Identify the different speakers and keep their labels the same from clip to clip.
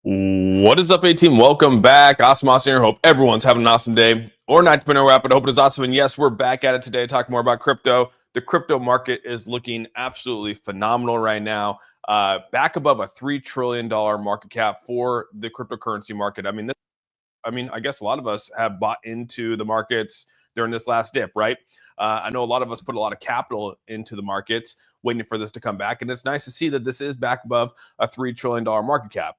Speaker 1: What is up, A-Team? Welcome back. Awesome here. Hope everyone's having an awesome day or night, depending on where but I hope it is awesome. And yes, we're back at it today to talk more about crypto. The crypto market is looking absolutely phenomenal right now. Back above a $3 trillion market cap for the cryptocurrency market. I guess a lot of us have bought into the markets during this last dip, right? I know a lot of us put a lot of capital into the markets waiting for this to come back. And it's nice to see that this is back above a $3 trillion market cap.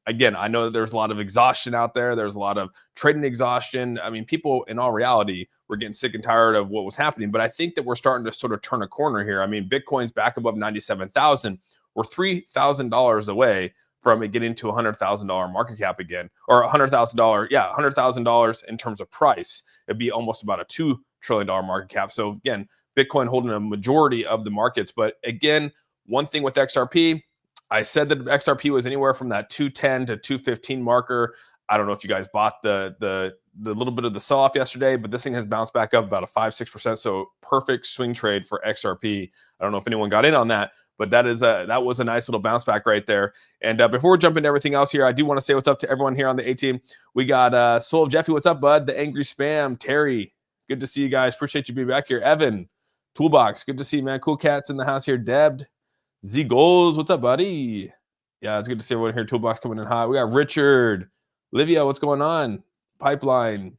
Speaker 1: Again, I know that there's a lot of exhaustion out there. There's a lot of trading exhaustion. I mean, people in all reality were getting sick and tired of what was happening, but I think that we're starting to sort of turn a corner here. I mean, Bitcoin's back above 97,000. We're $3,000 away from it getting to $100,000 market cap again, or $100,000. Yeah, $100,000 in terms of price. It'd be almost about a $2 trillion market cap. So again, Bitcoin holding a majority of the markets. But again, one thing with XRP, I said that XRP was anywhere from that 210 to 215 marker. I don't know if you guys bought the little bit of the sell-off yesterday, but this thing has bounced back up about a 5-6%. So perfect swing trade for XRP. I don't know if anyone got in on that, but that was a nice little bounce back right there. And before we jump into everything else here, I do want to say what's up to everyone here on the A-Team. We got Soul of Jeffy. What's up, bud? The Angry Spam. Terry. Good to see you guys. Appreciate you being back here. Evan. Toolbox. Good to see you, man. Cool Cats in the house here. Deb. Z Goals, what's up, buddy? Yeah, it's good to see everyone here. Toolbox coming in hot. We got Richard, Livia, what's going on? Pipeline.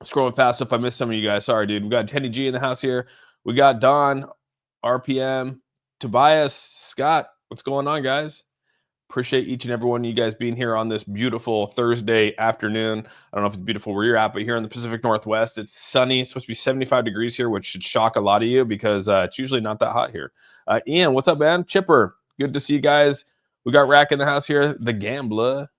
Speaker 1: Scrolling fast if I missed some of you guys. Sorry, dude. We got Teddy G in the house here. We got Don, RPM, Tobias, Scott. What's going on, guys? Appreciate each and every one of you guys being here on this beautiful Thursday afternoon. I don't know if it's beautiful where you're at, but here in the Pacific Northwest, it's sunny. It's supposed to be 75 degrees here, which should shock a lot of you because it's usually not that hot here. Ian, what's up, man? Chipper, good to see you guys. We got Rack in the house here. The Gambler.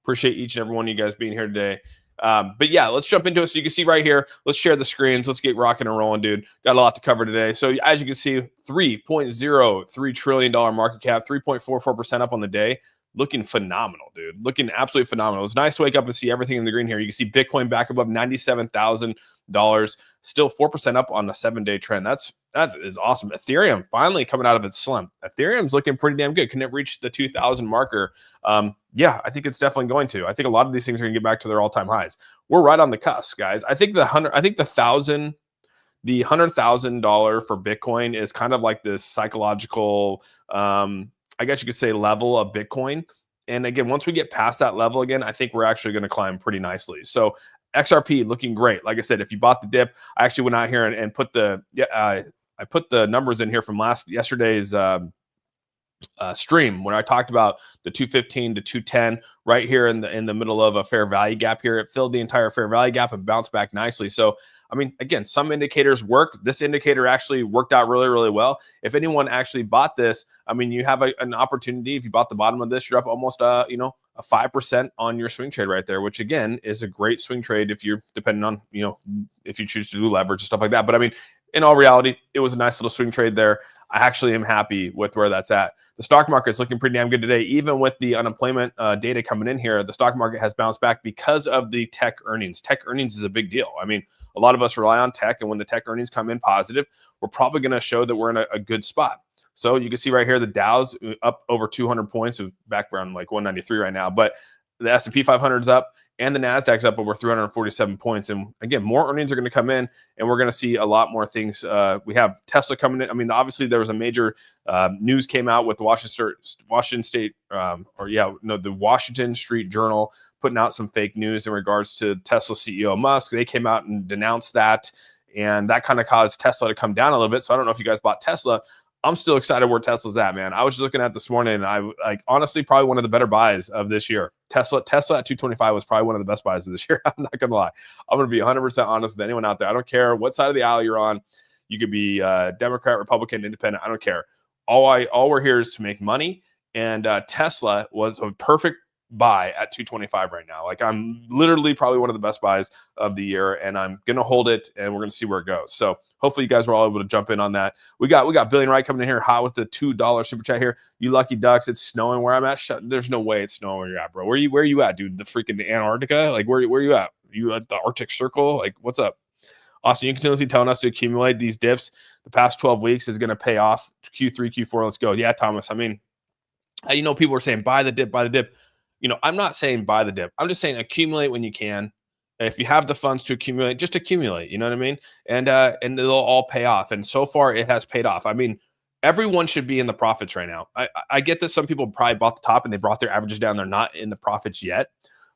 Speaker 1: Appreciate each and every one of you guys being here today. But yeah, let's jump into it. So you can see right here, let's share the screens. Let's get rocking and rolling, dude. Got a lot to cover today. So as you can see, $3.03 trillion market cap, 3.44% up on the day. Looking phenomenal, dude. Looking absolutely phenomenal. It's nice to wake up and see everything in the green here. You can see Bitcoin back above $97,000, still 4% up on a 7-day trend. That is awesome. Ethereum finally coming out of its slump. Ethereum's looking pretty damn good. Can it reach the 2,000 marker? Yeah, I think it's definitely going to. I think a lot of these things are going to get back to their all-time highs. We're right on the cusp, guys. I think the $100,000 for Bitcoin is kind of like this psychological, I guess you could say, level of Bitcoin. And again, once we get past that level again, I think we're actually going to climb pretty nicely. So XRP looking great. Like I said, if you bought the dip, I actually went out here and put the I put the numbers in here from yesterday's stream when I talked about the 215 to 210 right here in the middle of a fair value gap here. It filled the entire fair value gap and bounced back nicely. So I mean, again, some indicators work. This indicator actually worked out really, really well. If anyone actually bought this, I mean, you have an opportunity. If you bought the bottom of this, you're up almost a 5% on your swing trade right there, which again is a great swing trade if you're depending on, if you choose to do leverage and stuff like that. But I mean, in all reality, it was a nice little swing trade there. I actually am happy with where that's at. The stock market is looking pretty damn good today. Even with the unemployment data coming in here, the stock market has bounced back because of the tech earnings. Tech earnings is a big deal. I mean, a lot of us rely on tech, and when the tech earnings come in positive, we're probably going to show that we're in a good spot. So you can see right here, the Dow's up over 200 points, back around like 193 right now. But the S&P 500 is up, and the NASDAQ's up over 347 points. And again, more earnings are going to come in, and we're going to see a lot more things. We have Tesla coming in. I mean, obviously there was a major news came out with the Washington Street Journal putting out some fake news in regards to Tesla CEO Musk. They came out and denounced that, and that kind of caused Tesla to come down a little bit. So I don't know if you guys bought Tesla. I'm still excited where Tesla's at, man. I was just looking at this morning, and I honestly probably one of the better buys of this year. Tesla at 225 was probably one of the best buys of this year. I'm not gonna lie. I'm gonna be 100% honest with anyone out there. I don't care what side of the aisle you're on. You could be Democrat, Republican, Independent. I don't care. All we're here is to make money. And Tesla was a perfect buy at 225 right now. Like, I'm literally probably one of the best buys of the year, and I'm gonna hold it, and we're gonna see where it goes. So hopefully you guys were all able to jump in on that. We got Billion Right coming in here hot with the $2 super chat here. You lucky ducks, it's snowing where I'm at. There's no way it's snowing where you're at, bro. Where you at, dude? The freaking Antarctica? Like, where you at? You at the Arctic Circle? Like, what's up? Austin, you continuously telling us to accumulate these dips. The past 12 weeks is going to pay off. Q3, Q4, let's go. Yeah, Thomas. I mean, You know, people are saying buy the dip, buy the dip. You know, I'm not saying buy the dip. I'm just saying accumulate when you can. If you have the funds to accumulate, just accumulate. You know what I mean? And it'll all pay off. And so far, it has paid off. I mean, everyone should be in the profits right now. I get that some people probably bought the top and they brought their averages down. They're not in the profits yet.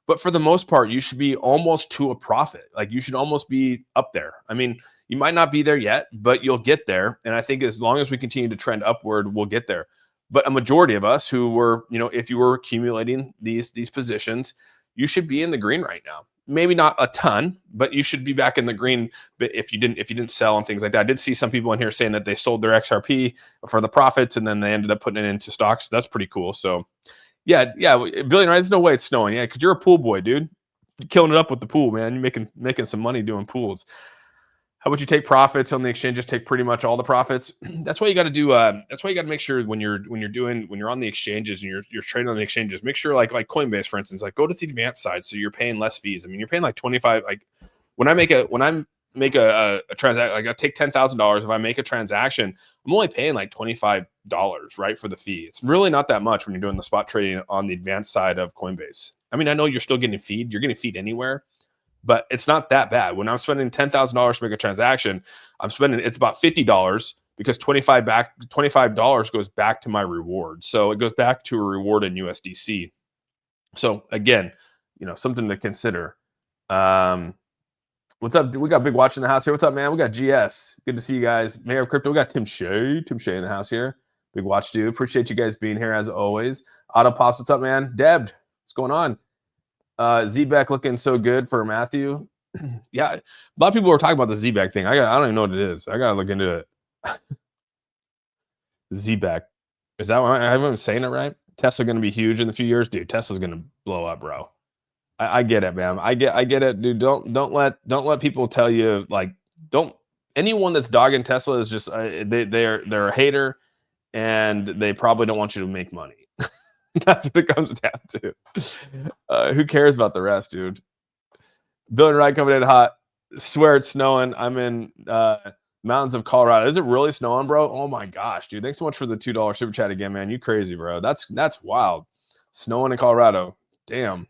Speaker 1: But for the most part, you should be almost to a profit. Like you should almost be up there. I mean, you might not be there yet, but you'll get there. And I think as long as we continue to trend upward, we'll get there. But a majority of us who were, you know, if you were accumulating these positions, you should be in the green right now. Maybe not a ton, but you should be back in the green. But if you didn't sell and things like that, I did see some people in here saying that they sold their XRP for the profits and then they ended up putting it into stocks. That's pretty cool. So yeah, Billion, right? There's no way it's snowing. Yeah, because you're a pool boy, dude. You're killing it up with the pool, man. You're making some money doing pools. How would you take profits on the exchange? Just take pretty much all the profits. That's why you got to do. That's why you got to make sure when you're on the exchanges and you're trading on the exchanges, make sure like Coinbase, for instance, like go to the advanced side so you're paying less fees. I mean, you're paying like 25. Like when I make a transaction, like I take $10,000. If I make a transaction, I'm only paying like $25, right, for the fee. It's really not that much when you're doing the spot trading on the advanced side of Coinbase. I mean, I know you're still getting feed. You're getting feed anywhere. But it's not that bad. When I'm spending $10,000 to make a transaction, it's about $50 because $25 goes back to my reward. So it goes back to a reward in USDC. So again, you know, something to consider. What's up? We got Big Watch in the house here. What's up, man? We got GS. Good to see you guys. Mayor of Crypto. We got Tim Shea in the house here. Big Watch, dude. Appreciate you guys being here as always. Auto Pops, what's up, man? Deb, what's going on? Z-Back looking so good for Matthew. Yeah, a lot of people were talking about the Z-Back thing. I don't even know what it is. I gotta look into it. Z-Back. Is that what I'm saying it right? Tesla gonna be huge in a few years, dude. Tesla's gonna blow up, bro. I get it, man. I get it, dude. Don't let people tell you like anyone that's dogging Tesla is just they're a hater and they probably don't want you to make money. That's what it comes down to. Who cares about the rest, dude? Bill and Ryan coming in hot. Swear it's snowing. I'm in mountains of Colorado. Is it really snowing, bro? Oh my gosh, dude. Thanks so much for the $2 super chat again, man. You crazy, bro. That's wild. Snowing in Colorado. Damn.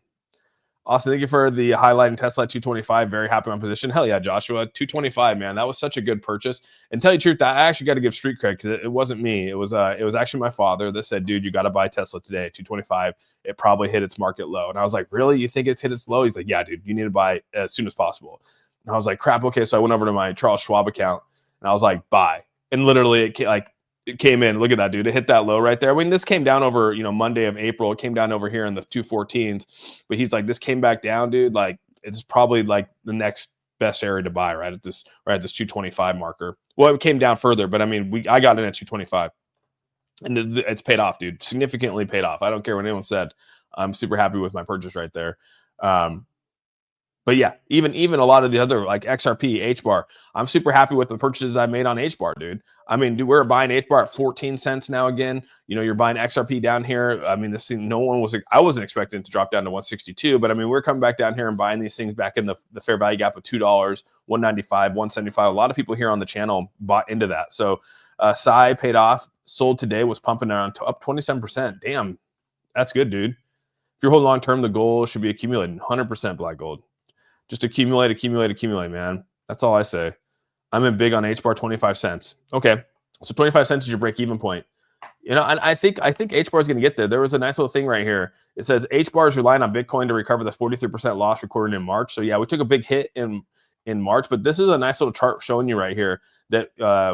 Speaker 1: Austin, thank you for the highlight in Tesla 225. Very happy with my position. Hell yeah, Joshua. 225, man. That was such a good purchase. And tell you the truth, I actually got to give street credit because it wasn't me. It was actually my father that said, dude, you got to buy Tesla today at 225. It probably hit its market low. And I was like, really? You think it's hit its low? He's like, yeah, dude, you need to buy as soon as possible. And I was like, crap. Okay. So I went over to my Charles Schwab account and I was like, buy. And literally it came in. Look at that, dude. It hit that low right there. I mean, this came down over, Monday of April. It came down over here in the 214s. But he's like, this came back down, dude. Like, it's probably like the next best area to buy right at this 225 marker. Well, it came down further, but I mean, I got in at 225. And it's paid off, dude. Significantly paid off. I don't care what anyone said. I'm super happy with my purchase right there. But yeah, even a lot of the other like XRP, HBAR, I'm super happy with the purchases I made on HBAR, dude. I mean, dude, we're buying HBAR at 14 cents now again. You're buying XRP down here. I mean, this thing, I wasn't expecting it to drop down to 162, but I mean, we're coming back down here and buying these things back in the fair value gap of $2, 195, 175. A lot of people here on the channel bought into that. So SAI paid off, sold today, was pumping around up 27%. Damn, that's good, dude. If you're holding long term, the goal should be accumulating 100% black gold. Just accumulate, man. That's all I say. I'm in big on HBAR 25 cents. Okay. So 25 cents is your break-even point. And I think HBAR is going to get there. There was a nice little thing right here. It says HBAR is relying on Bitcoin to recover the 43% loss recorded in March. So yeah, we took a big hit in March, but this is a nice little chart showing you right here that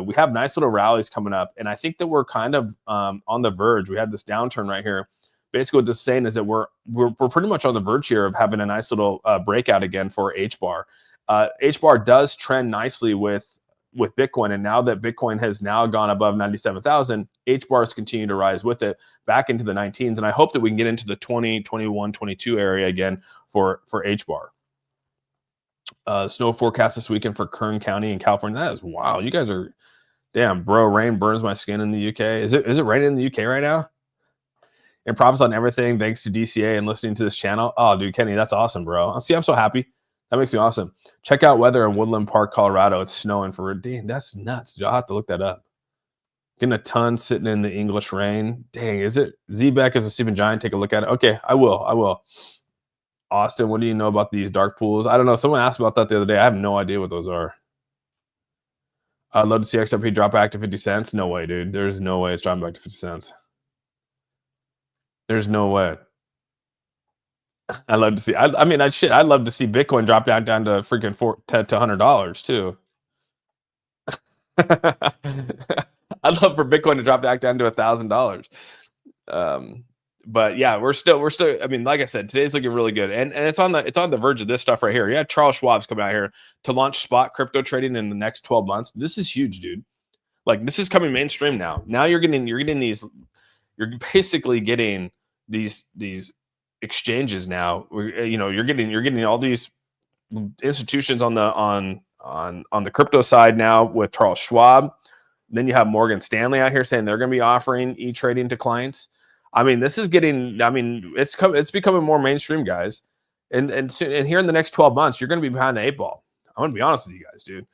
Speaker 1: we have nice little rallies coming up. And I think that we're kind of on the verge. We had this downturn right here. Basically, what this is saying is that we're pretty much on the verge here of having a nice little breakout again for HBAR. HBAR does trend nicely with Bitcoin, and now that Bitcoin has now gone above 97,000, HBAR has continued to rise with it back into the 19s, and I hope that we can get into the 20, 21, 22 area again for HBAR. Snow forecast this weekend for Kern County in California. That is wild. You guys are, damn, bro. Rain burns my skin in the UK. Is it raining in the UK right now? And props on everything. Thanks to DCA and listening to this channel. Oh, dude, Kenny, that's awesome, bro. See, I'm so happy. That makes me awesome. Check out weather in Woodland Park, Colorado. It's snowing for damn. That's nuts, dude. I'll have to look that up. Getting a ton sitting in the English rain. Dang, is it ZBEC is a sleeping giant? Take a look at it. Okay, I will. Austin, what do you know about these dark pools? I don't know. Someone asked about that the other day. I have no idea what those are. I'd love to see XRP drop back to 50 cents. No way, dude. There's no way it's dropping back to 50 cents. There's no way. I'd love to see. I mean, I'd love to see Bitcoin drop down to freaking to $100 too. I'd love for Bitcoin to drop back down to $1,000. But yeah, we're still. I mean, like I said, today's looking really good, and it's on the verge of this stuff right here. Yeah, Charles Schwab's coming out here to launch spot crypto trading in the next 12 months. This is huge, dude. Like, this is coming mainstream now. Now you're getting these. You're basically getting these exchanges now. You're getting all these institutions on the crypto side now with Charles Schwab. Then you have Morgan Stanley out here saying they're going to be offering e-trading to clients. I mean, this is getting. I mean, it's becoming more mainstream, guys. And here in the next 12 months, you're going to be behind the 8 ball. I'm going to be honest with you guys, dude.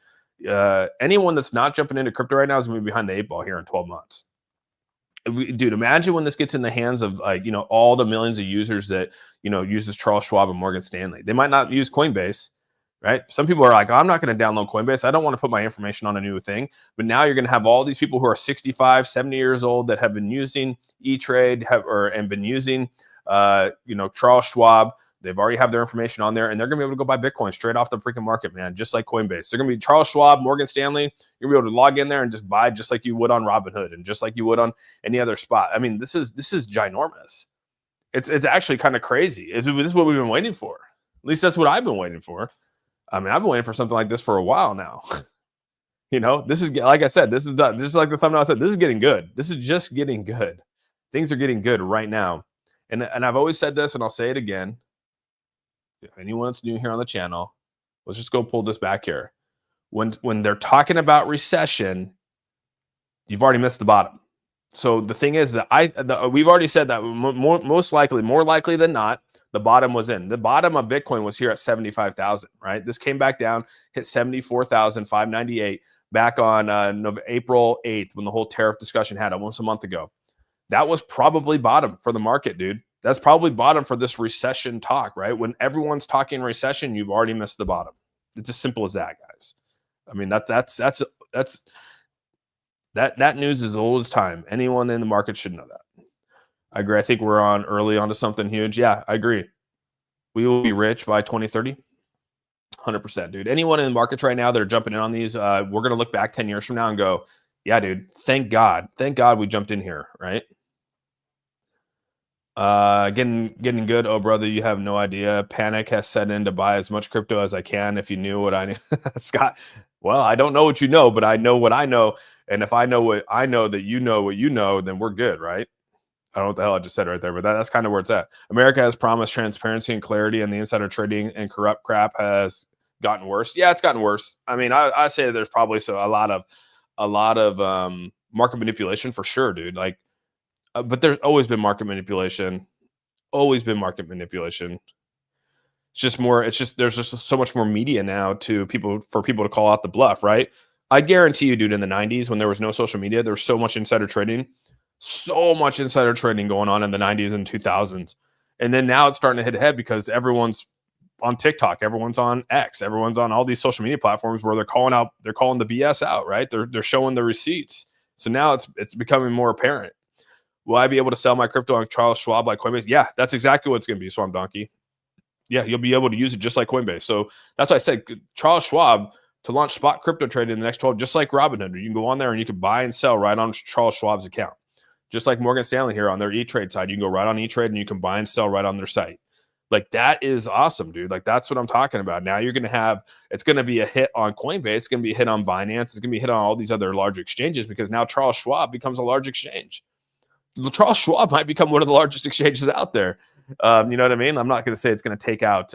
Speaker 1: Anyone that's not jumping into crypto right now is going to be behind the 8 ball here in 12 months. Dude, imagine when this gets in the hands of all the millions of users that uses Charles Schwab and Morgan Stanley. They might not use Coinbase, right? Some people are like, oh, I'm not going to download Coinbase. I don't want to put my information on a new thing. But now you're going to have all these people who are 65, 70 years old that have been using E-Trade and been using Charles Schwab. They've already have their information on there, and they're going to be able to go buy Bitcoin straight off the freaking market, man, just like Coinbase. They're going to be Charles Schwab, Morgan Stanley. You're going to be able to log in there and just buy just like you would on Robinhood and just like you would on any other spot. I mean, this is ginormous. It's actually kind of crazy. This is what we've been waiting for. At least that's what I've been waiting for. I mean, I've been waiting for something like this for a while now. This is, like I said, this is done. Just like the thumbnail said, this is getting good. This is just getting good. Things are getting good right now. And I've always said this, and I'll say it again. If anyone that's new here on the channel, let's just go pull this back here. When they're talking about recession, you've already missed the bottom. So the thing is that we've already said that more likely than not, the bottom was in. The bottom of Bitcoin was here at 75,000, right? This came back down, hit 74,598 back on April 8th when the whole tariff discussion had almost a month ago. That was probably bottom for the market, dude. That's probably bottom for this recession talk, right? When everyone's talking recession, you've already missed the bottom. It's as simple as that, guys. I mean, that news is old as time. Anyone in the market should know that. I agree. I think we're early onto something huge. Yeah, I agree. We will be rich by 2030. 100%, dude. Anyone in the markets right now that are jumping in on these, we're going to look back 10 years from now and go, yeah, dude, thank God we jumped in here, right? Getting good. Oh, brother, you have no idea. Panic has set in to buy as much crypto as I can. If you knew what I knew, Scott. Well, I don't know what you know, but I know what I know. And if I know what I know that you know what you know, then we're good, right? I don't know what the hell I just said right there, but that's kind of where it's at. America has promised transparency and clarity, and the insider trading and corrupt crap has gotten worse. Yeah, it's gotten worse. I mean, I say there's probably a lot of market manipulation for sure, dude. Like, but there's always been market manipulation. Always been market manipulation. It's just more. There's just so much more media now for people to call out the bluff, right? I guarantee you, dude. In the 90s, when there was no social media, there was so much insider trading. So much insider trading going on in the 90s and 2000s. And then now it's starting to hit ahead because everyone's on TikTok, everyone's on X, everyone's on all these social media platforms where they're calling the BS out, right? They're showing the receipts. So now it's becoming more apparent. Will I be able to sell my crypto on Charles Schwab like Coinbase? Yeah, that's exactly what it's going to be, Swamp Donkey. Yeah, you'll be able to use it just like Coinbase. So that's why I said Charles Schwab to launch spot crypto trading in the next 12, just like Robinhood. You can go on there and you can buy and sell right on Charles Schwab's account. Just like Morgan Stanley here on their E-Trade side, you can go right on E-Trade and you can buy and sell right on their site. Like, that is awesome, dude. Like, that's what I'm talking about. Now you're going to have, it's going to be a hit on Coinbase. It's going to be a hit on Binance. It's going to be a hit on all these other large exchanges because now Charles Schwab becomes a large exchange. Charles Schwab might become one of the largest exchanges out there. You know what I mean? I'm not going to say it's going to take out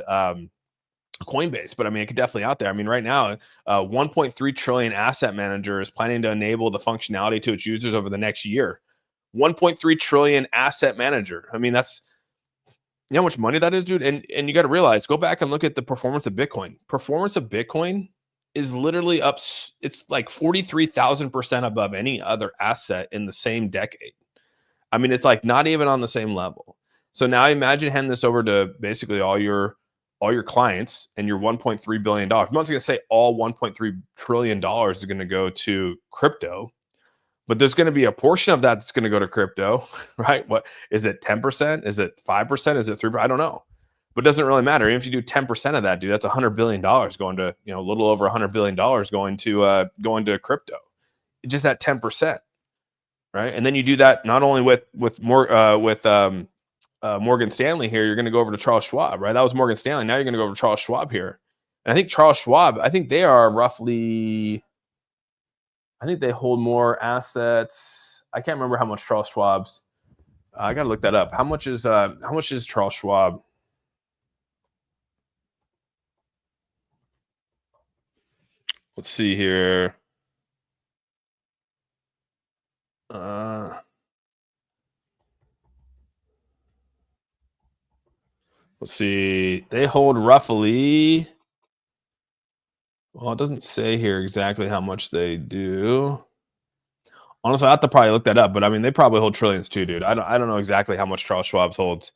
Speaker 1: Coinbase, but I mean, it could definitely out there. I mean, right now, 1.3 trillion asset manager is planning to enable the functionality to its users over the next year. 1.3 trillion asset manager. I mean, that's, you know how much money that is, dude? And you got to realize, go back and look at the performance of Bitcoin. Performance of Bitcoin is literally up. It's like 43,000% above any other asset in the same decade. I mean, it's like not even on the same level. So now imagine handing this over to basically all your clients and your $1.3 billion. I'm not going to say all $1.3 trillion is going to go to crypto, but there's going to be a portion of that that's going to go to crypto, right? What is it? 10%? Is it 5%? Is it 3%? I don't know. But it doesn't really matter. Even if you do 10% of that, dude, that's $100 billion going to, a little over $100 billion going to crypto. Just that 10%. Right. And then you do that not only with Morgan Stanley here, you're going to go over to Charles Schwab, right? That was Morgan Stanley. Now you're going to go over to Charles Schwab here. And I think Charles Schwab, I think they are roughly, I think they hold more assets. I can't remember how much Charles Schwab's, I got to look that up. How much is Charles Schwab? Let's see here. Let's see. They hold roughly. Well, it doesn't say here exactly how much they do. Honestly, I have to probably look that up, but I mean, they probably hold trillions too, dude. I don't know exactly how much Charles Schwab holds.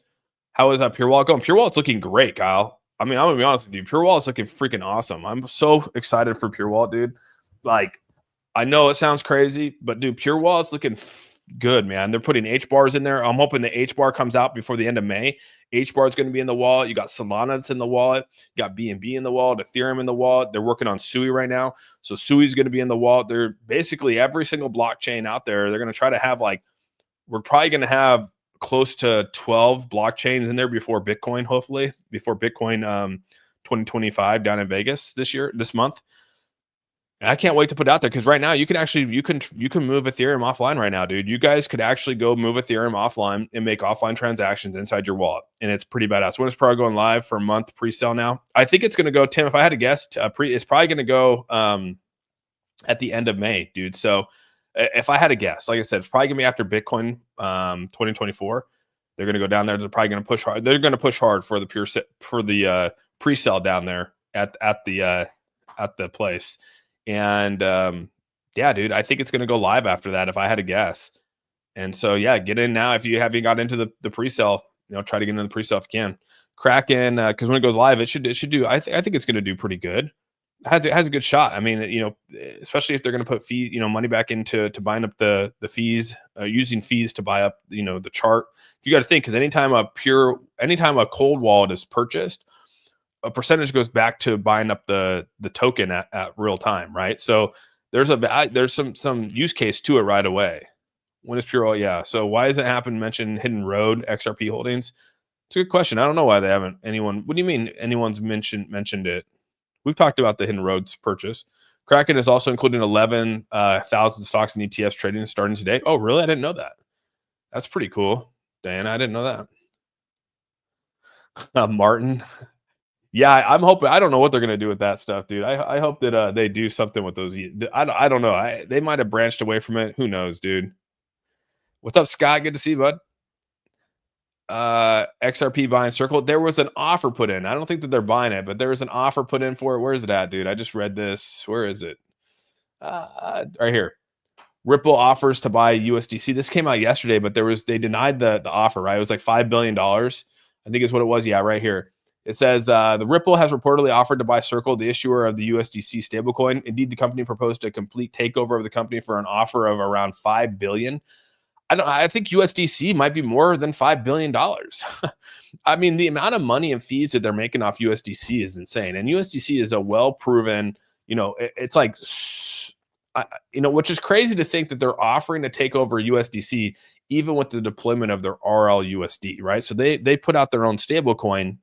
Speaker 1: How is Pure Wallet going? Pure Wallet's looking great, Kyle. I mean, I'm gonna be honest with you. Pure Wallet's looking freaking awesome. I'm so excited for Pure Wallet, dude. Like, I know it sounds crazy, but dude, Pure Wallet's looking good, man. They're putting HBARs in there. I'm hoping the HBAR comes out before the end of May. HBAR is going to be in the wallet. You got Solana that's in the wallet. You got BNB in the wallet, Ethereum in the wallet. They're working on Sui right now. So Sui is going to be in the wallet. They're basically every single blockchain out there. They're going to try to have we're probably going to have close to 12 blockchains in there before Bitcoin, hopefully, before Bitcoin 2025 down in Vegas this month. And I can't wait to put it out there because right now you can move Ethereum offline right now, dude. You guys could actually go move Ethereum offline and make offline transactions inside your wallet, and it's pretty badass. When is probably going live for a month pre-sale now? I think it's going to go, Tim. If I had to guess, it's probably going to go at the end of May, dude. So if I had to guess, like I said, it's probably going to be after Bitcoin 2024. They're going to go down there. They're probably going to push hard. They're going to push hard for the pre-sale down there at the place. And yeah, dude, I think it's going to go live after that if I had to guess. And so, yeah, get in now. If you haven't got into the pre-sale, try to get into the pre-sale if you can. Kraken, because when it goes live, it should do. I think it's going to do pretty good. It has a good shot. I mean, especially if they're going to put fee, money back into buying up the fees, using fees to buy up, the chart. You got to think, because anytime a cold wallet is purchased, a percentage goes back to buying up the token at real time, right? So there's some use case to it right away. When is Pure Wallet? Yeah. So why does it happen? Mention Hidden Road XRP holdings. It's a good question. I don't know why they haven't. What do you mean anyone's mentioned it? We've talked about the Hidden Roads purchase. Kraken is also including 11,000 stocks and ETFs trading starting today. Oh, really? I didn't know that. That's pretty cool, Diana. I didn't know that. Martin. Yeah, I'm hoping. I don't know what they're going to do with that stuff, dude. I hope that they do something with those. I don't know. They might have branched away from it. Who knows, dude? What's up, Scott? Good to see you, bud. XRP buying Circle. There was an offer put in. I don't think that they're buying it, but there was an offer put in for it. Where is it at, dude? I just read this. Where is it? Right here. Ripple offers to buy USDC. This came out yesterday, but they denied the offer, right? It was like $5 billion. I think is what it was. Yeah, right here. It says the Ripple has reportedly offered to buy Circle, the issuer of the USDC stablecoin. Indeed, the company proposed a complete takeover of the company for an offer of around $5 billion. I think USDC might be more than $5 billion. I mean, the amount of money and fees that they're making off USDC is insane. And USDC is a well-proven, it's like, which is crazy to think that they're offering to take over USDC, even with the deployment of their RLUSD, right? So they put out their own stablecoin.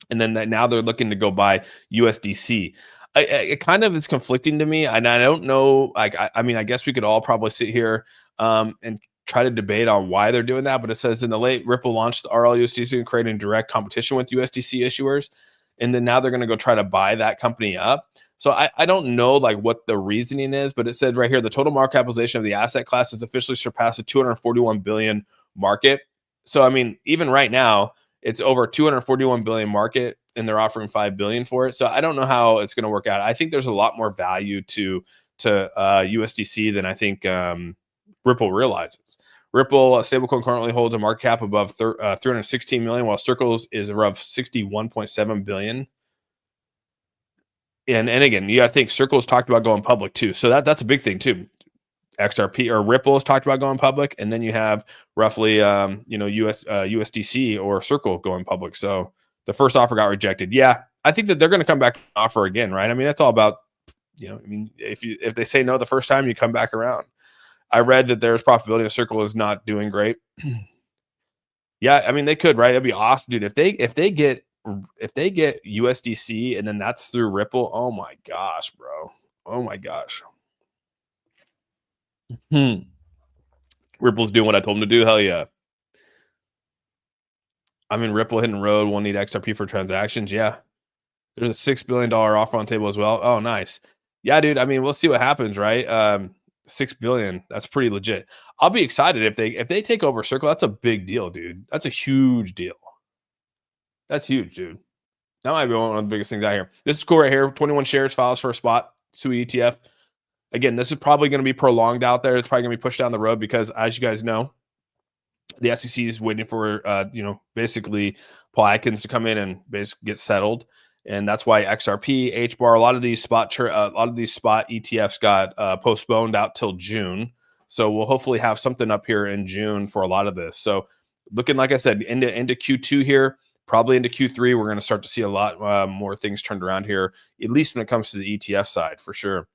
Speaker 1: And then now they're looking to go buy USDC. It kind of is conflicting to me, and I don't know. I mean, I guess we could all probably sit here and try to debate on why they're doing that. But it says in the late, Ripple launched the RLUSD and creating direct competition with USDC issuers, and then now they're going to go try to buy that company up. So I don't know what the reasoning is, but it said right here the total market capitalization of the asset class has officially surpassed the 241 billion market. So I mean, even right now, it's over 241 billion market. and they're offering 5 billion for it. So I don't know how it's going to work out. I think there's a lot more value to USDC than I think Ripple realizes. Ripple, a stablecoin, currently holds a market cap above 316 million, while Circles is above 61.7 billion. And again, you got to think Circles talked about going public too, so that's a big thing too. XRP or Ripple has talked about going public, and then you have roughly USDC or Circle going public. So the first offer got rejected. Yeah, I think that they're going to come back and offer again, right? I mean, that's all about, I mean, if they say no the first time, you come back around. I read that there's possibility a Circle is not doing great. Yeah, I mean, they could, right? That'd be awesome, dude. If they get USDC and then that's through Ripple, oh my gosh, bro. Oh my gosh. Ripple's doing what I told him to do. Hell yeah. I mean, Ripple hitting road. We'll need XRP for transactions. Yeah. There's a $6 billion offer on the table as well. Oh, nice. Yeah, dude. I mean, we'll see what happens, right? $6 billion. That's pretty legit. I'll be excited if they take over Circle. That's a big deal, dude. That's a huge deal. That's huge, dude. That might be one of the biggest things out here. This is cool right here. 21 shares, files for a spot. SUI ETF. Again, this is probably going to be prolonged out there. It's probably going to be pushed down the road because, as you guys know, the SEC is waiting for, basically Paul Atkins to come in and basically get settled. And that's why XRP, HBAR, a lot of these spot ETFs got postponed out till June. So we'll hopefully have something up here in June for a lot of this. So looking, like I said, into Q2 here, probably into Q3, we're going to start to see a lot more things turned around here, at least when it comes to the ETF side, for sure.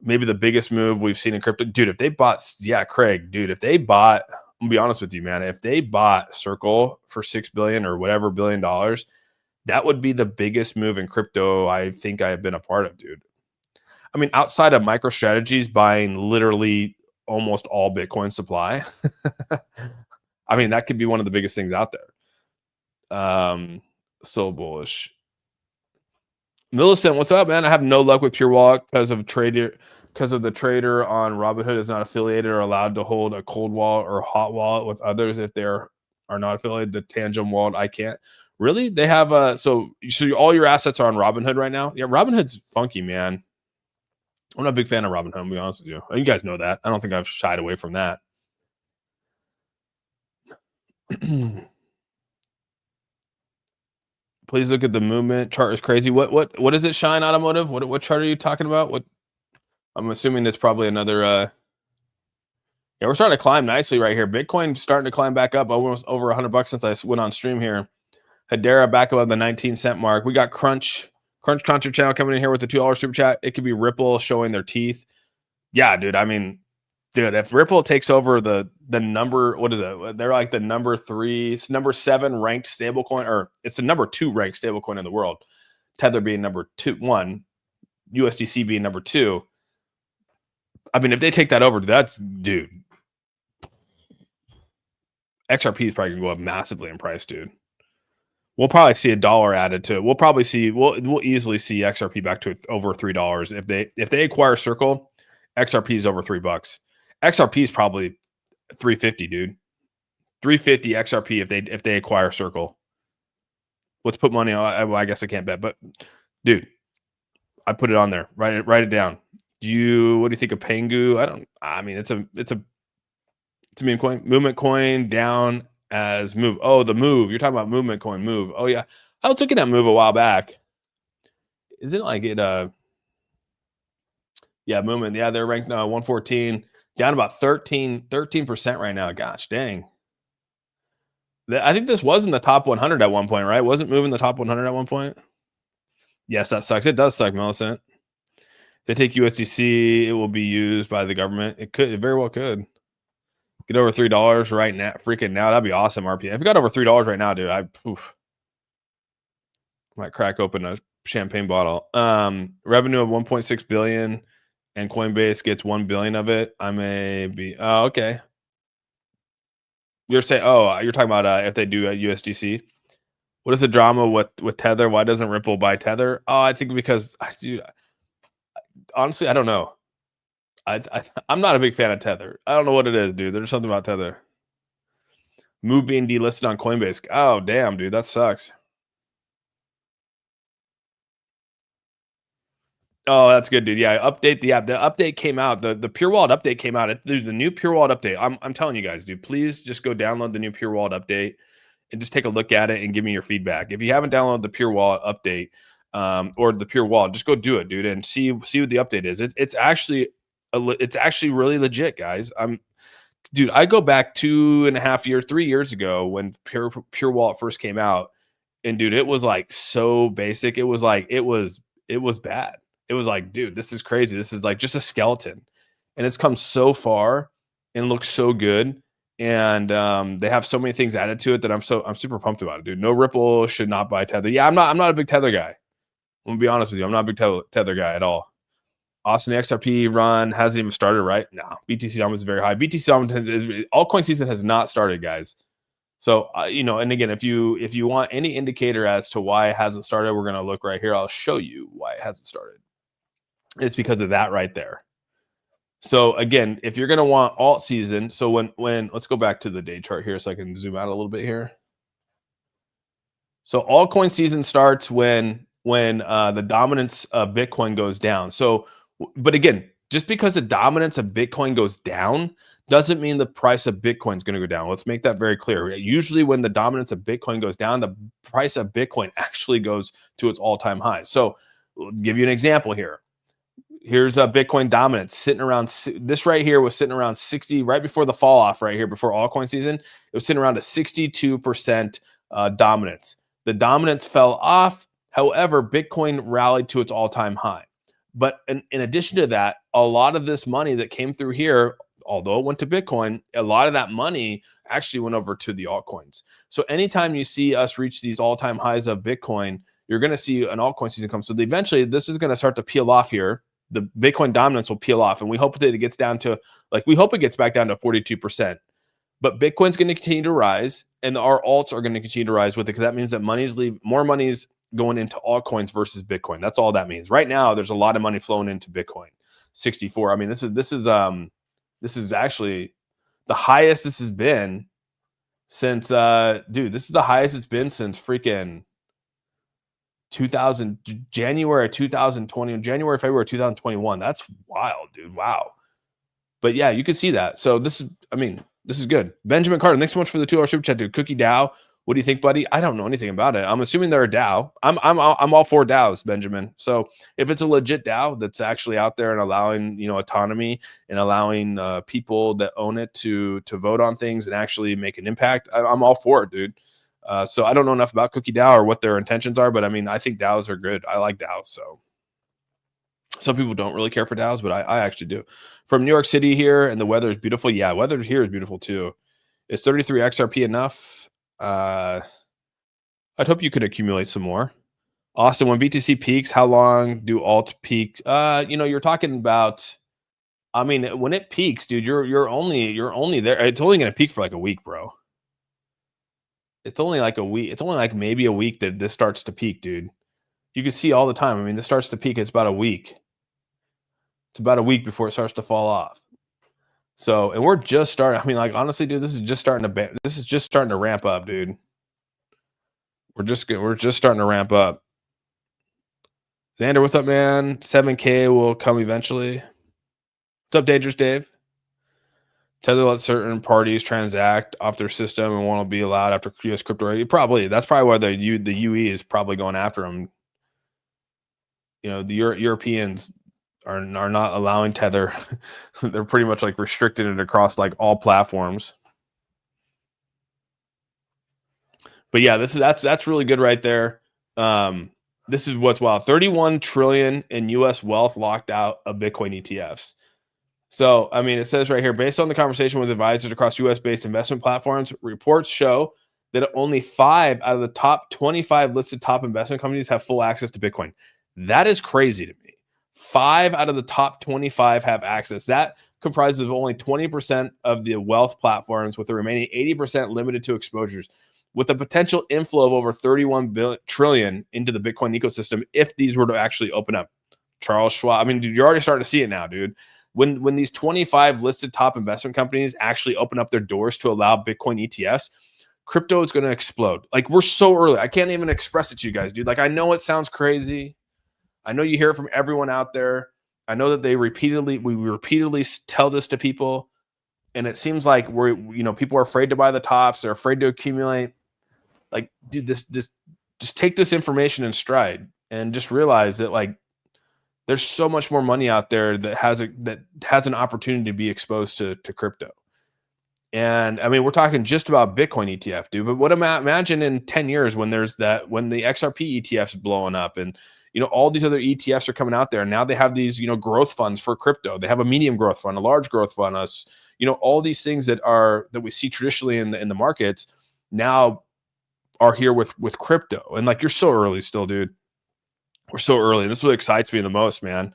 Speaker 1: Maybe the biggest move we've seen in crypto. Dude, if they bought, Craig, dude, if they bought, I'm gonna be honest with you, man, if they bought Circle for $6 billion or whatever $1 billion, that would be the biggest move in crypto I think I have been a part of, dude. I mean, outside of MicroStrategy's buying literally almost all Bitcoin supply, I mean, that could be one of the biggest things out there. So bullish. Millicent, what's up, man? I have no luck with Pure Wallet because of the trader on Robinhood is not affiliated or allowed to hold a cold wallet or hot wallet with others if they are not affiliated. The Tangent wallet, I can't. Really? They have so all your assets are on Robinhood right now? Yeah, Robinhood's funky, man. I'm not a big fan of Robinhood, I'll be honest with you. You guys know that. I don't think I've shied away from that. Please look at the movement chart. Is crazy. What is it? Shine Automotive. What chart are you talking about? What? I'm assuming it's probably another. Yeah, we're starting to climb nicely right here. Bitcoin starting to climb back up, almost over $100 since I went on stream here. Hedera back above the 19-cent mark. We got Crunch Concert Channel coming in here with the $2 super chat. It could be Ripple showing their teeth. Yeah, dude. I mean, dude, if Ripple takes over the number, what is it? They're like the number 7 ranked stablecoin, or it's the number 2 ranked stablecoin in the world. Tether being number 1, USDC being number 2. I mean, if they take that over, that's, dude. XRP is probably gonna go up massively in price, dude. We'll probably see $1 added to it. We'll easily see XRP back to over $3 if they acquire Circle. XRP is over $3. XRP is probably $3.50, dude. $3.50 XRP if they acquire Circle. Let's put money on. I guess I can't bet, but dude, I put it on there. Write it down. What do you think of Pengu? I mean, it's a meme coin. Movement coin down as move. Oh, the move. You're talking about movement coin move. Oh yeah, I was looking at move a while back. Isn't it like it? Yeah, movement. Yeah, they're ranked 114. Down about 13% right now. Gosh, dang. I think this was in the top 100 at one point, right? Wasn't moving the top 100 at one point? Yes, that sucks. It does suck, Millicent. If they take USDC, it will be used by the government. It very well could. Get over $3 right now. Freaking now. That'd be awesome, RPM. If it got over $3 right now, dude, I might crack open a champagne bottle. Revenue of 1.6 billion. And Coinbase gets 1 billion of it. I may be. Oh, okay. You're saying, you're talking about if they do a USDC. What is the drama with Tether? Why doesn't Ripple buy Tether? Oh, I think because, dude, honestly, I don't know. I'm not a big fan of Tether. I don't know what it is, dude. There's something about Tether. Move being delisted on Coinbase. Oh, damn, dude, that sucks. Oh, that's good, dude. Yeah, update the app. The update came out. The Pure Wallet update came out. Dude, the new Pure Wallet update. I'm telling you guys, dude. Please just go download the new Pure Wallet update and just take a look at it and give me your feedback. If you haven't downloaded the Pure Wallet update or the Pure Wallet, just go do it, dude, and see what the update is. It's actually really legit, guys. Dude, I go back 2.5 years, 3 years ago when Pure Wallet first came out, and dude, it was like so basic. It was like it was bad. It was like, dude, this is crazy. This is like just a skeleton, and it's come so far and looks so good. And they have so many things added to it that I'm super pumped about it, dude. No Ripple, should not buy Tether. Yeah, I'm not a big Tether guy. I'm gonna be honest with you. I'm not a big Tether guy at all. Austin, the XRP run hasn't even started, right? No, BTC dominance is very high. BTC dominance altcoin season has not started, guys. So and again, if you want any indicator as to why it hasn't started, we're gonna look right here. I'll show you why it hasn't started. It's because of that right there. So again, if you're gonna want alt season, so when let's go back to the day chart here so I can zoom out a little bit here. So altcoin season starts when the dominance of Bitcoin goes down. So, but again, just because the dominance of Bitcoin goes down doesn't mean the price of Bitcoin is going to go down. Let's make that very clear. Usually when the dominance of Bitcoin goes down, the price of Bitcoin actually goes to its all-time high. So I'll give you an example here. Here's a Bitcoin dominance sitting around, this right here was sitting around 60, right before the fall off right here, before altcoin season, it was sitting around a 62% dominance. The dominance fell off. However, Bitcoin rallied to its all-time high. But in addition to that, a lot of this money that came through here, although it went to Bitcoin, a lot of that money actually went over to the altcoins. So anytime you see us reach these all-time highs of Bitcoin, you're going to see an altcoin season come. So eventually this is going to start to peel off here. The Bitcoin dominance will peel off, and we hope that it gets down to, we hope it gets back down to 42%. But Bitcoin's going to continue to rise, and our alts are going to continue to rise with it, because that means that more money's going into altcoins versus Bitcoin. That's all that means. Right now, there's a lot of money flowing into Bitcoin. 64. I mean, this is actually the highest this has been since dude, this is the highest it's been since freaking January 2020, January, February 2021. That's wild, dude. Wow. But yeah, you can see that. So this is good. Benjamin Carter, thanks so much for the $2 super chat, dude. Cookie DAO. What do you think, buddy? I don't know anything about it. I'm assuming they're a DAO. I'm all for DAOs, Benjamin. So if it's a legit DAO that's actually out there and allowing, autonomy and allowing people that own it to vote on things and actually make an impact, I'm all for it, dude. So I don't know enough about Cookie DAO or what their intentions are, but I think DAOs are good. I like DAOs. So some people don't really care for DAOs, but I actually do. From New York City here, and the weather is beautiful. Yeah, weather here is beautiful too. Is 33 XRP enough? I'd hope you could accumulate some more. Austin, when BTC peaks, how long do alt peak? You're talking about, when it peaks, dude, you're only there. It's only going to peak for like a week, bro. It's only like a week. It's only like maybe a week that this starts to peak, dude. You can see all the time. This starts to peak. It's about a week. It's about a week before it starts to fall off. So, and we're just starting. Honestly, dude, this is just starting to ramp up, dude. We're just starting to ramp up. Xander, what's up, man? 7K will come eventually. What's up, Dangerous Dave? Tether lets certain parties transact off their system and won't be allowed after US crypto. That's probably why the UE is probably going after them. The Europeans are not allowing Tether. They're pretty much like restricted it across like all platforms. But yeah, that's really good right there. This is what's wild. 31 trillion in US wealth locked out of Bitcoin ETFs. So, it says right here, based on the conversation with advisors across US-based investment platforms, reports show that only 5 out of the top 25 listed top investment companies have full access to Bitcoin. That is crazy to me. 5 out of the top 25 have access. That comprises of only 20% of the wealth platforms, with the remaining 80% limited to exposures, with a potential inflow of over 31 trillion into the Bitcoin ecosystem if these were to actually open up. Charles Schwab. Dude, you're already starting to see it now, dude. When these 25 listed top investment companies actually open up their doors to allow Bitcoin ETFs, crypto is going to explode. We're so early. I can't even express it to you guys, dude. I know it sounds crazy. I know you hear it from everyone out there. I know that we repeatedly tell this to people, and it seems like people are afraid to buy the tops. They're afraid to accumulate. Like, dude, just take this information in stride and just realize that, like, there's so much more money out there that has an opportunity to be exposed to crypto. And I mean, we're talking just about Bitcoin ETF, dude. But what imagine in 10 years when the XRP ETFs blowing up, and all these other ETFs are coming out there, and now they have these growth funds for crypto. They have a medium growth fund, a large growth fund, all these things that we see traditionally in the markets now are here with crypto. And like, you're so early still, dude. We're so early. And this is what excites me the most, man.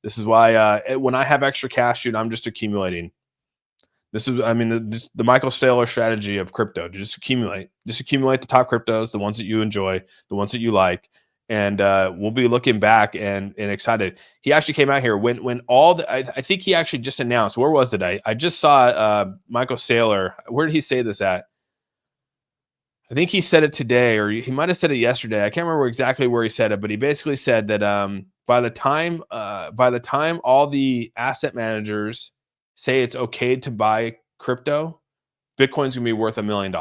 Speaker 1: This is why when I have extra cash, dude, I'm just accumulating. This is, I mean, the Michael Saylor strategy of crypto. Just accumulate the top cryptos, the ones that you enjoy, the ones that you like. And we'll be looking back and excited. He actually came out here when I think he actually just announced, where was it? I just saw Michael Saylor. Where did he say this at? I think he said it today, or he might have said it yesterday. I can't remember exactly where he said it, but he basically said that by the time all the asset managers say it's okay to buy crypto, Bitcoin's gonna be worth $1 million.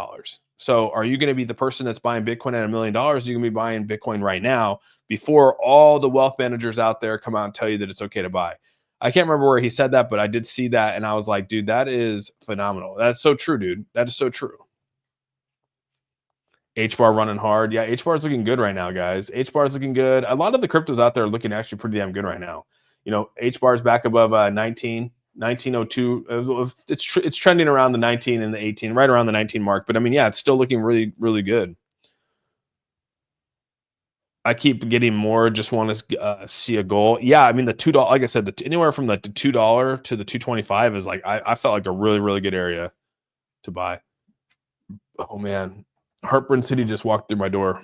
Speaker 1: So are you gonna be the person that's buying Bitcoin at $1 million? Or are you gonna be buying Bitcoin right now before all the wealth managers out there come out and tell you that it's okay to buy? I can't remember where he said that, but I did see that, and I was like, dude, that is phenomenal. That's so true, dude. That is so true. HBAR running hard. Yeah, HBAR is looking good right now, guys. HBAR is looking good. A lot of the cryptos out there are looking actually pretty damn good right now. HBAR is back above 1902. It's trending around the 19 and the 18, right around the 19 mark. But I mean, yeah, it's still looking really, really good. I keep getting more. Just want to see a goal. Yeah, I mean, the $2, like I said, anywhere from the $2 to the 225 is like I felt like a really, really good area to buy. Oh man. Heartburn City just walked through my door.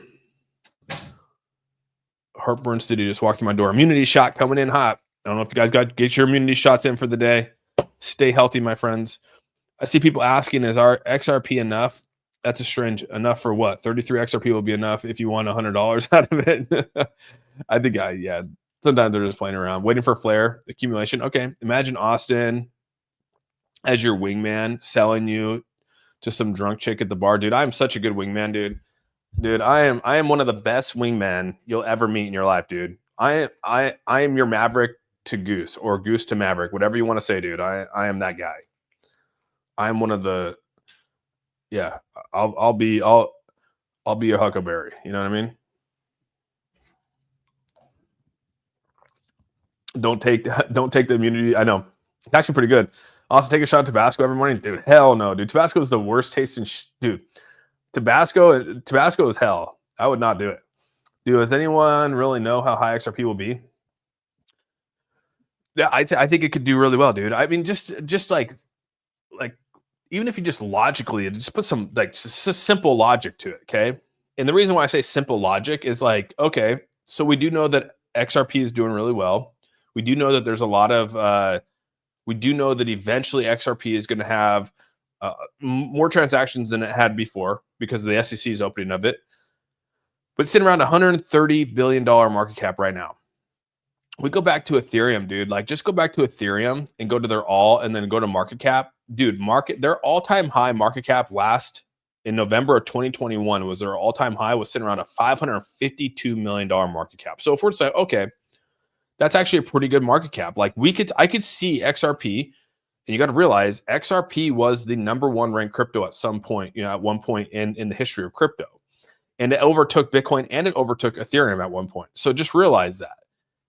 Speaker 1: Heartburn City just walked through my door. Immunity shot coming in hot. I don't know if you guys get your immunity shots in for the day. Stay healthy, my friends. I see people asking, is our XRP enough? That's a strange. Enough for what? 33 XRP will be enough if you want $100 out of it. I think yeah. Sometimes they're just playing around, waiting for flare accumulation. Okay, imagine Austin as your wingman selling you to some drunk chick at the bar. Dude, I'm such a good wingman, dude. Dude, I am one of the best wingmen you'll ever meet in your life, dude. I am your Maverick to Goose, or Goose to Maverick, whatever you want to say, dude. I am that guy. I'm one of the, yeah. I'll be your Huckleberry. You know what I mean? Don't take the immunity. I know it's actually pretty good. Also, take a shot of Tabasco every morning, dude. Hell no, dude. Tabasco is the worst tasting, dude. Tabasco is hell. I would not do it. Dude, does anyone really know how high XRP will be? Yeah, I think it could do really well, dude. I mean, just like even if you just logically just put some simple logic to it, okay? And the reason why I say simple logic is like, okay, so we do know that XRP is doing really well. We do know that there's a lot of we do know that eventually XRP is going to have more transactions than it had before because of the SEC's opening of it. But it's sitting around $130 billion market cap right now. We go back to Ethereum, dude. Like, just go back to Ethereum and go to their all, and then go to market cap. Dude, their all-time high market cap last in November of 2021 was their all-time high, was sitting around a $552 million market cap. So if we're to say, okay, that's actually a pretty good market cap. Like, I could see XRP, and you got to realize XRP was the #1 ranked crypto at some point, at one point in the history of crypto. And it overtook Bitcoin and it overtook Ethereum at one point. So just realize that.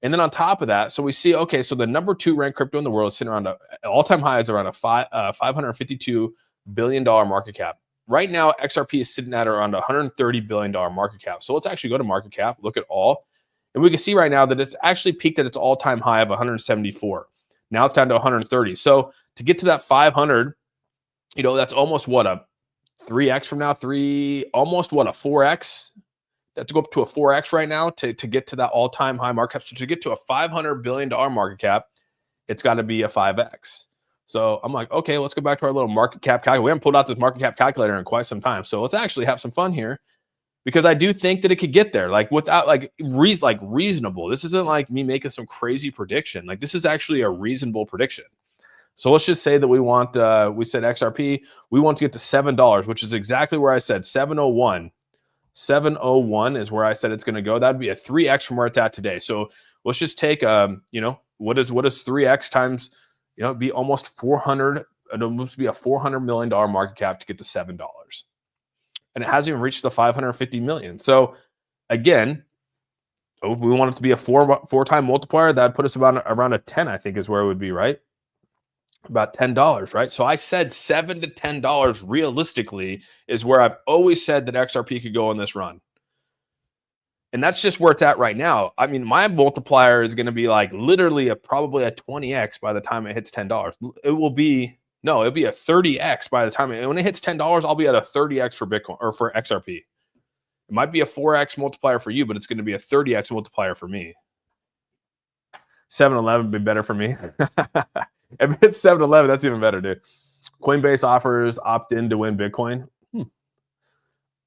Speaker 1: And then on top of that, so we see, okay, so the #2 ranked crypto in the world is sitting around all-time high is around a $552 billion market cap. Right now, XRP is sitting at around a $130 billion market cap. So let's actually go to market cap, look at all. And we can see right now that it's actually peaked at its all-time high of 174. Now it's down to 130. So to get to that 500, that's almost what, a 3x from now, almost what, a 4x. That's to go up to a 4x right now to get to that all-time high market cap. So to get to a $500 billion market cap, it's got to be a 5x. So I'm like, okay, let's go back to our little market cap calculator. We haven't pulled out this market cap calculator in quite some time. So let's actually have some fun here because I do think that it could get there, like without like reasonable. This isn't like me making some crazy prediction. Like this is actually a reasonable prediction. So let's just say that we want, we said XRP, we want to get to $7, which is exactly where I said 701. 701 is where I said it's going to go. That'd be a 3x from where it's at today. So let's just take, you know, what is 3x times, you know, it'd be almost 400. It'd almost be a $400 million market cap to get to $7, and it hasn't even reached the 550 million. So again, we want it to be a four-time multiplier. That'd put us about around a 10, I think, is where it would be, right? About $10, right? So I said $7 to $10 realistically is where I've always said that XRP could go on this run. And that's just where it's at right now. I mean, my multiplier is going to be like literally probably a 20x by the time it hits $10. It will be, no, it'll be a 30x by the time when it hits $10, I'll be at a 30x for Bitcoin or for XRP. It might be a 4x multiplier for you, but it's going to be a 30x multiplier for me. 7-Eleven would be better for me. If it's 7-Eleven, that's even better, dude. Coinbase offers opt-in to win Bitcoin.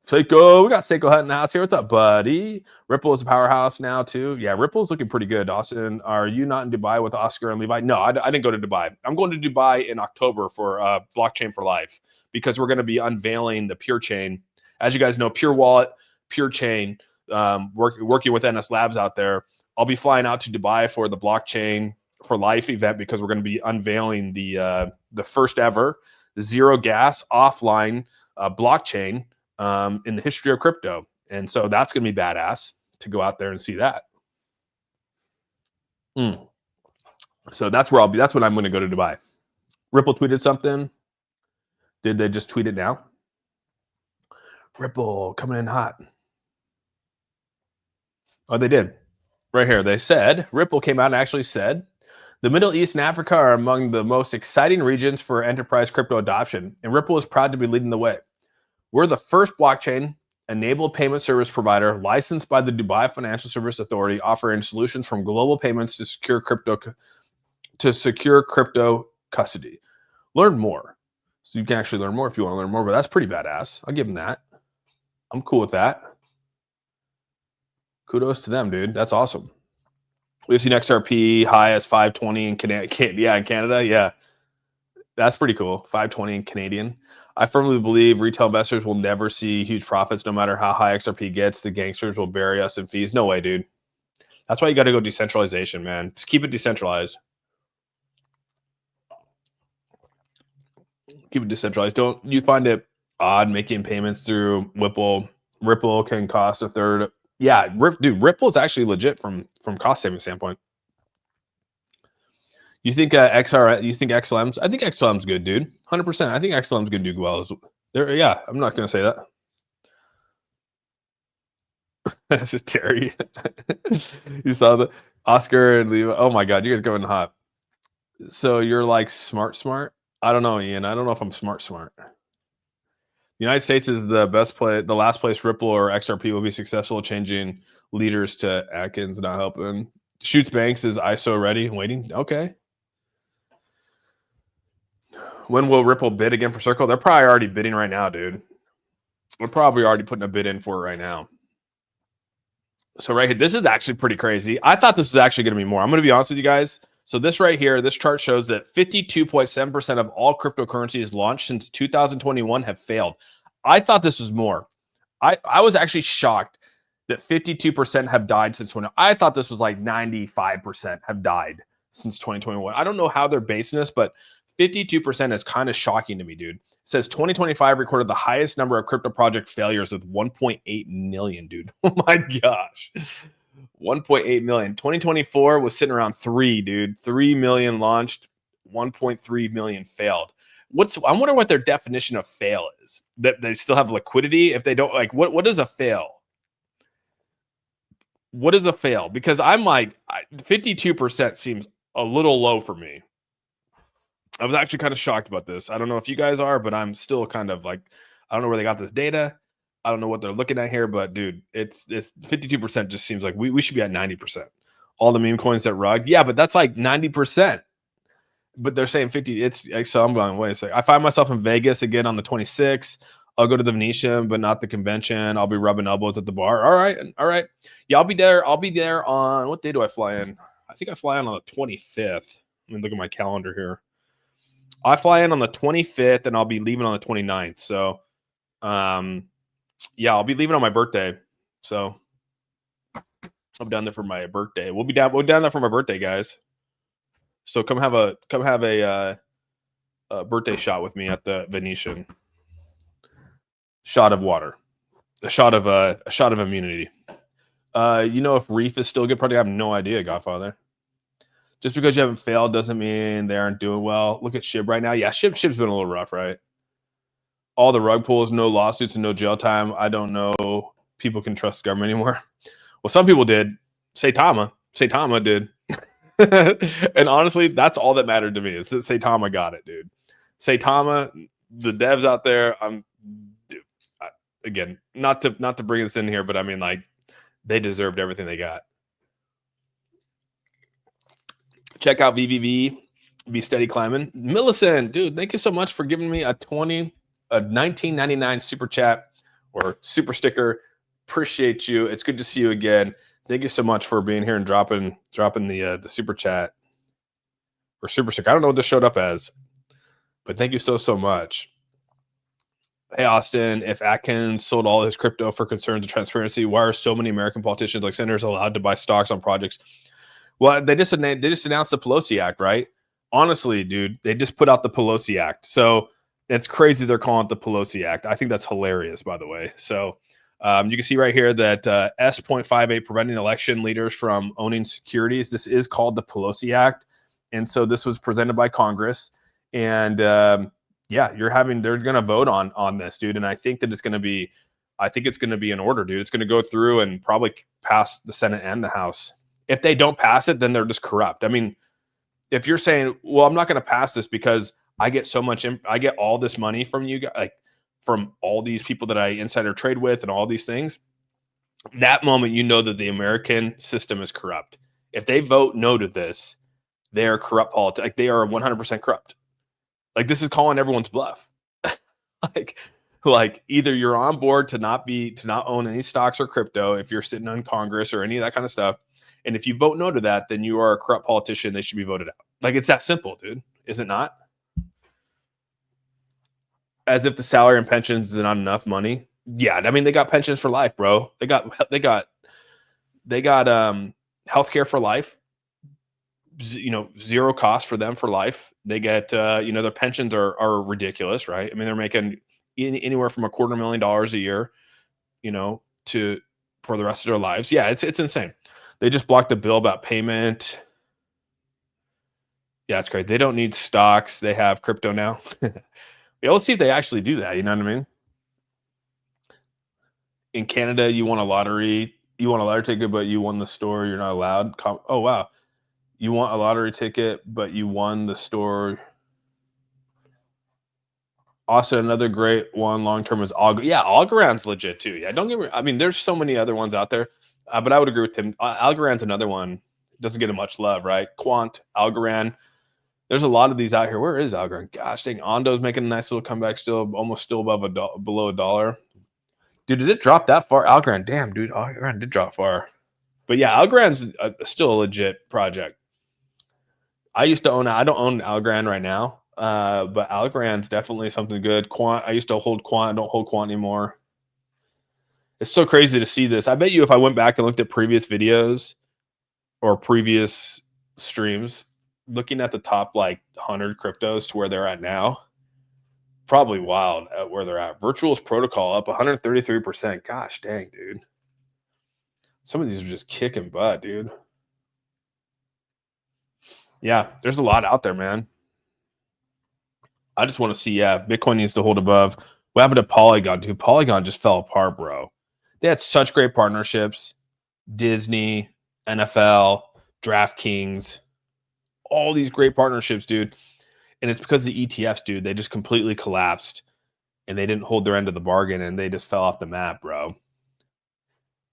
Speaker 1: Seiko, we got Seiko Hut in the house here. What's up, buddy? Ripple is a powerhouse now, too. Yeah, Ripple's looking pretty good. Austin, are you not in Dubai with Oscar and Levi? No, I didn't go to Dubai. I'm going to Dubai in October for Blockchain for Life because we're going to be unveiling the Pure Chain. As you guys know, Pure Wallet, Pure Chain, working with NS Labs out there. I'll be flying out to Dubai for the Blockchain for Life event because we're going to be unveiling the first ever zero gas offline blockchain in the history of crypto. And so that's going to be badass to go out there and see that. So that's where I'll be. That's when I'm going to go to Dubai. Ripple tweeted something. Did they just tweet it now? Ripple coming in hot. Oh, they did. Right here. They said, Ripple came out and actually said, the Middle East and Africa are among the most exciting regions for enterprise crypto adoption, and Ripple is proud to be leading the way. We're the first blockchain-enabled payment service provider licensed by the Dubai Financial Service Authority, offering solutions from global payments to secure crypto custody. Learn more. So you can actually learn more if you want to learn more, but that's pretty badass. I'll give them that. I'm cool with that. Kudos to them, dude. That's awesome. We've seen XRP high as 520 in Canada. Yeah, that's pretty cool. 520 in Canadian. I firmly believe retail investors will never see huge profits no matter how high XRP gets. The gangsters will bury us in fees. No way, dude. That's why you got to go decentralization, man. Just keep it decentralized. Keep it decentralized. Don't you find it odd making payments through Ripple? Ripple can cost a third. Yeah, dude, Ripple is actually legit from cost saving standpoint. You think XR? You think XLM's? I think XLM's good, dude. 100%. I think XLM's gonna do well. There, yeah. I'm not gonna say that. This is Terry. You saw the Oscar and Levi. Oh my God, you guys going hot. So you're like smart. I don't know, Ian. I don't know if I'm smart. The United States is the best play. The last place Ripple or XRP will be successful, changing leaders to Atkins, not helping. Shoots Banks is ISO ready, waiting. Okay. When will Ripple bid again for Circle? They're probably already bidding right now, dude. We're probably already putting a bid in for it right now. So right here, this is actually pretty crazy. I thought this was actually going to be more. I'm going to be honest with you guys. So this right here, this chart shows that 52.7% of all cryptocurrencies launched since 2021 have failed. I thought this was more. I was actually shocked that 52% have died since 20. I thought this was like 95% have died since 2021. I don't know how they're basing this, but 52% is kind of shocking to me, dude. It says 2025 recorded the highest number of crypto project failures with 1.8 million, dude. Oh my gosh. 1.8 million. 2024 was sitting around 3, dude. 3 million launched, 1.3 million failed. I wonder what their definition of fail is. That they still have liquidity if they don't, like, what is a fail? What is a fail? Because I'm like, 52% seems a little low for me. I was actually kind of shocked about this. I don't know if you guys are, but I'm still kind of like, I don't know where they got this data. I don't know what they're looking at here, but dude, it's 52% just seems like we should be at 90%. All the meme coins that rug. Yeah, but that's like 90%. But they're saying 50. It's like, so I'm going, wait a second. I find myself in Vegas again on the 26th. I'll go to the Venetian, but not the convention. I'll be rubbing elbows at the bar. All right. All right. Yeah, I'll be there. I'll be there on, what day do I fly in? I think I fly in on the 25th. Let me look at my calendar here. I fly in on the 25th and I'll be leaving on the 29th. So, yeah, I'll be leaving on my birthday. So I'm down there for my birthday. We'll be down there for my birthday, guys. So come have a birthday shot with me at the Venetian. Shot of water, a shot of immunity. You know, if Reef is still a good product, I have no idea, Godfather. Just because you haven't failed doesn't mean they aren't doing well. Look at SHIB right now. Yeah, SHIB's been a little rough, right? All the rug pulls, no lawsuits, and no jail time. I don't know people can trust the government anymore. Well, some people did. Saitama did. And honestly, that's all that mattered to me. Is that Saitama got it, dude. Saitama, the devs out there, again, not to bring this in here, but I mean, like, they deserved everything they got. Check out VVV, be steady climbing. Millicent, dude, thank you so much for giving me a $19.99 super chat or super sticker. Appreciate you. It's good to see you again. Thank you so much for being here and dropping the super chat or super sticker. I don't know what this showed up as, but thank you so much. Hey, Austin, if Atkins sold all his crypto for concerns of transparency, why are so many American politicians like senators allowed to buy stocks on projects? Well, they just announced the Pelosi Act, right? Honestly, dude, they just put out the Pelosi Act. So it's crazy they're calling it the Pelosi Act. I think that's hilarious, by the way. So you can see right here that S.58 preventing election leaders from owning securities. This is called the Pelosi Act. And so this was presented by Congress. And yeah, they're going to vote on this, dude. And I think that it's going to be in order, dude. It's going to go through and probably pass the Senate and the House. If they don't pass it, then they're just corrupt. I mean, if you're saying, well, I'm not going to pass this because I get I get all this money from you guys, like from all these people that I insider trade with and all these things, that moment, you know that the American system is corrupt. If they vote no to this, they are corrupt politics. Like, they are 100% corrupt. Like, this is calling everyone's bluff. like either you're on board to not own any stocks or crypto if you're sitting on Congress or any of that kind of stuff. And if you vote no to that, then you are a corrupt politician. They should be voted out. Like, it's that simple, dude. Is it not? As if the salary and pensions is not enough money. Yeah, I mean, they got pensions for life, bro. They got healthcare for life. Zero cost for them for life. They get their pensions are ridiculous, right? I mean, they're making anywhere from $250,000 a year, for the rest of their lives. Yeah, it's insane. They just blocked a bill about payment. Yeah, it's great. They don't need stocks. They have crypto now. Yeah, we'll see if they actually do that. You know what I mean? In Canada, you want a lottery ticket, but you won the store. You're not allowed. Oh, wow. You want a lottery ticket, but you won the store. Also, another great one long-term is Algorand. Yeah, Algorand's legit too. Yeah, don't get me. I mean, there's so many other ones out there, but I would agree with him. Algorand's another one. Doesn't get much love, right? Quant, Algorand. There's a lot of these out here. Where is Algorand? Gosh dang, Ondo's making a nice little comeback, almost still below $1. Dude, did it drop that far? Algorand, damn, dude, Algorand did drop far. But yeah, Algorand's still a legit project. I used to own it. I don't own Algorand right now, but Algorand's definitely something good. Quant, I used to hold Quant. I don't hold Quant anymore. It's so crazy to see this. I bet you if I went back and looked at previous videos or previous streams, looking at the top 100 cryptos to where they're at now, probably wild at where they're at. Virtual's protocol up 133%. Gosh dang, dude. Some of these are just kicking butt, dude. Yeah, there's a lot out there, man. I just want to see, Bitcoin needs to hold above. What happened to Polygon, dude? Polygon just fell apart, bro. They had such great partnerships. Disney, NFL, DraftKings, all these great partnerships, dude. And it's because the ETFs, dude, they just completely collapsed and they didn't hold their end of the bargain and they just fell off the map, bro.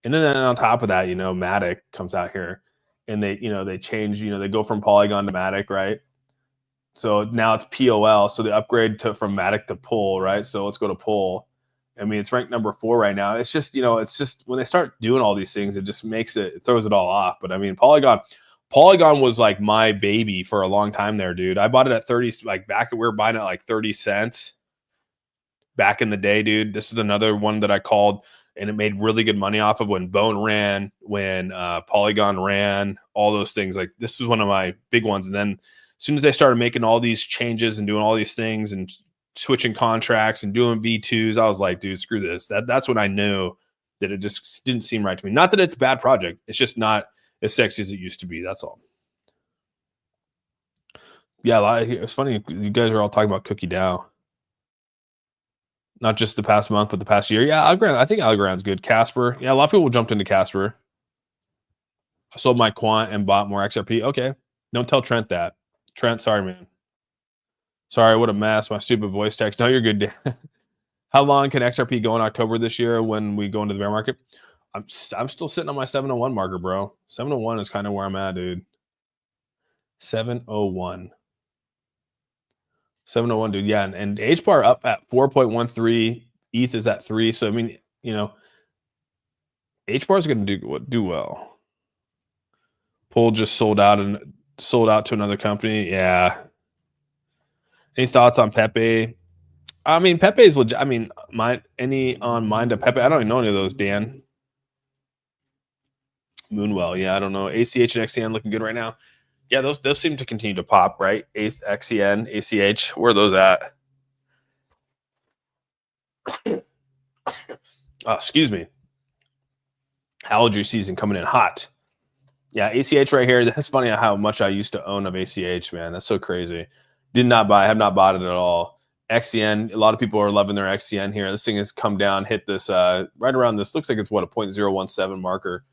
Speaker 1: And then on top of that, Matic comes out here and they change, they go from Polygon to Matic, right? So now it's POL. So they upgrade from Matic to Pull, right? So let's go to Pull. I mean, it's ranked number 4 right now. It's just, it's just when they start doing all these things, it just it throws it all off. But I mean, Polygon was like my baby for a long time there, dude. I bought it at 30, like we were buying it like 30 cents back in the day, dude. This is another one that I called, and it made really good money off of when Bone ran, when Polygon ran, all those things. Like, this was one of my big ones. And then as soon as they started making all these changes and doing all these things and switching contracts and doing V2s, I was like, dude, screw this. That's when I knew that it just didn't seem right to me. Not that it's a bad project. It's just not as sexy as it used to be. That's all. Yeah, it's funny. You guys are all talking about Cookie DAO. Not just the past month, but the past year. Yeah, Algorand. I think Algorand's good. Casper. Yeah, a lot of people jumped into Casper. I sold my quant and bought more XRP. Okay. Don't tell Trent that. Trent, sorry, man. Sorry, what a mess. My stupid voice text. No, you're good. How long can XRP go in October this year when we go into the bear market? I'm still sitting on my 701 marker, bro. 701 is kind of where I'm at, dude. 701. 701, dude. Yeah, and HBAR up at 4.13. ETH is at 3. So I mean, HBAR is going to do well. Pull just sold out to another company. Yeah. Any thoughts on Pepe? I mean, Pepe is legit. I mean, on mind of Pepe? I don't even know any of those, Dan. Moonwell, yeah, I don't know. ACH and XCN looking good right now. Yeah, those seem to continue to pop, right? XCN, ACH, where are those at? Oh, excuse me. Allergy season coming in hot. Yeah, ACH right here. That's funny how much I used to own of ACH, man. That's so crazy. Have not bought it at all. XCN, a lot of people are loving their XCN here. This thing has come down, hit this right around this. Looks like it's what, a 0.017 marker.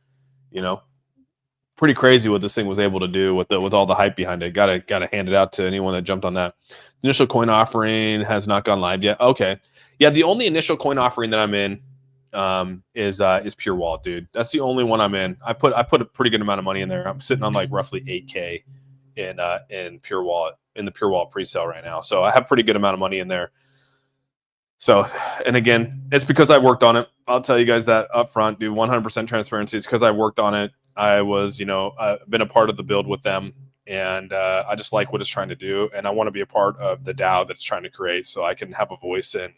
Speaker 1: Pretty crazy what this thing was able to do with all the hype behind it. Gotta hand it out to anyone that jumped on that. The initial coin offering has not gone live yet. Okay, yeah, the only initial coin offering that I'm in is Pure Wallet, dude. That's the only one I'm in. I put a pretty good amount of money in there. I'm sitting on like roughly 8K in Pure Wallet, in the Pure Wallet pre-sale right now. So I have a pretty good amount of money in there. So, and again, it's because I worked on it. I'll tell you guys that up front, dude. 100% transparency. It's because I worked on it. I was, I've been a part of the build with them, and I just like what it's trying to do, and I want to be a part of the DAO that it's trying to create, so I can have a voice in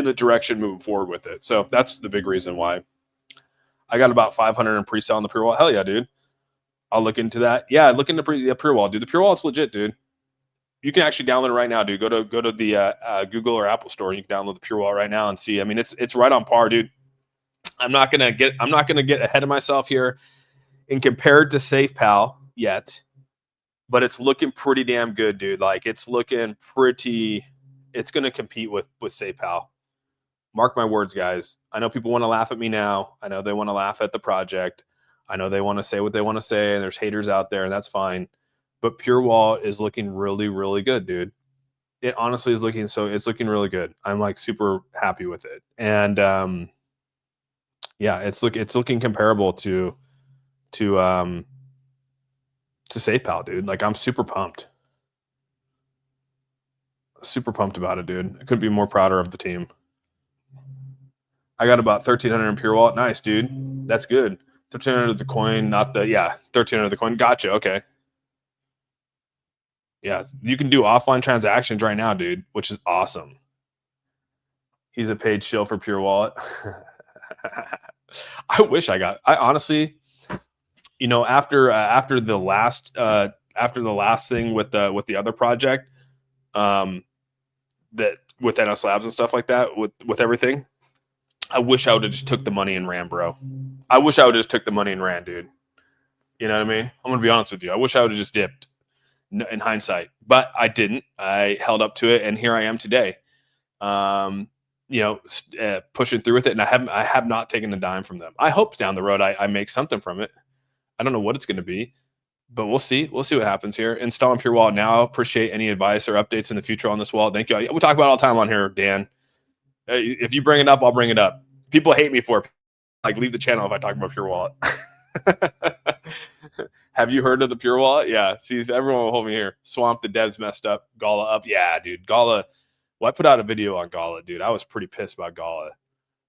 Speaker 1: the direction moving forward with it. So that's the big reason why. I got about 500 in pre-sale on the Pure Wallet. Hell yeah, dude. I'll look into that. Yeah, look into the Pure Wallet, dude. The Pure Wallet's legit, dude. You can actually download it right now, dude. Go to the Google or Apple store, and you can download the Pure Wallet right now and see. I mean, it's right on par, dude. I'm not gonna get ahead of myself here and compare it to SafePal yet, but it's looking pretty damn good, dude. Like, it's looking pretty. It's gonna compete with SafePal. Mark my words, guys. I know people want to laugh at me now. I know they want to laugh at the project. I know they want to say what they want to say, and there's haters out there, and that's fine. But Pure Wallet is looking really, really good, dude. It honestly is looking it's looking really good. I'm like super happy with it, and yeah, it's looking comparable to SafePal, dude. Like, I'm super pumped about it, dude. I couldn't be more prouder of the team. I got about 1,300 in Pure Wallet. Nice, dude. That's good. 1,300 the coin, not the 1,300 the coin. Gotcha. Okay. Yeah, you can do offline transactions right now, dude, which is awesome. He's a paid shill for Pure Wallet. I honestly, after the last thing with the other project, that with NS Labs and stuff like that, with everything, I wish I would have just took the money and ran, bro. I wish I would have just took the money and ran, dude. You know what I mean? I'm gonna be honest with you. I wish I would have just dipped in hindsight, but I didn't. I held up to it, and here I am today. Pushing through with it, and I have not taken a dime from them. I hope down the road I make something from it. I don't know what it's going to be, but we'll see. We'll see what happens here. Installing Pure Wallet now. Appreciate any advice or updates in the future on this wallet. Thank you. We talk about it all the time on here, Dan. If you bring it up, I'll bring it up. People hate me for it. Like, leave the channel if I talk about Pure Wallet. Have you heard of the Pure Wallet? Yeah. See, everyone will hold me here. Swamp, the devs messed up. Gala up. Yeah, dude. Gala Well, I put out a video on Gala, dude. I was pretty pissed about Gala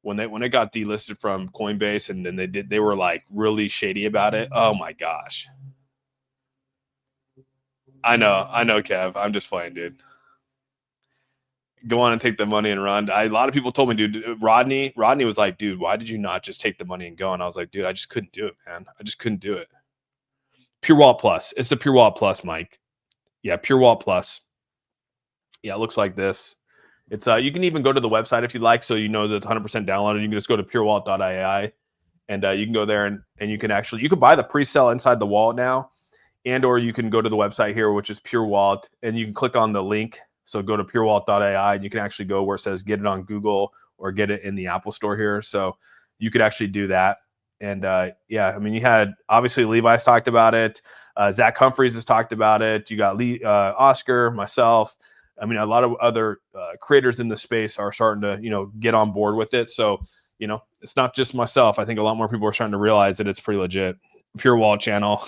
Speaker 1: when it got delisted from Coinbase, and then they were like really shady about it. Oh my gosh. I know, Kev. I'm just playing, dude. Go on and take the money and run. A lot of people told me, dude, Rodney was like, dude, why did you not just take the money and go? And I was like, dude, I just couldn't do it, man. I just couldn't do it. Pure Wallet Plus. It's the Pure Wallet Plus, Mike. Yeah, Pure Wallet Plus. Yeah, it looks like this. It's you can even go to the website if you like, so you know that it's 100% downloaded. You can just go to purewallet.ai, and you can go there and you can buy the pre-sale inside the wallet now, and or you can go to the website here, which is Pure Wallet, and you can click on the link. So go to purewallet.ai, and you can actually go where it says get it on Google or get it in the Apple Store here. So you could actually do that. And yeah, I mean, you had obviously Levi's talked about it. Zach Humphreys has talked about it. You got Oscar, myself. I mean, a lot of other creators in the space are starting to, get on board with it. So, it's not just myself. I think a lot more people are starting to realize that it's pretty legit. Pure Wallet channel.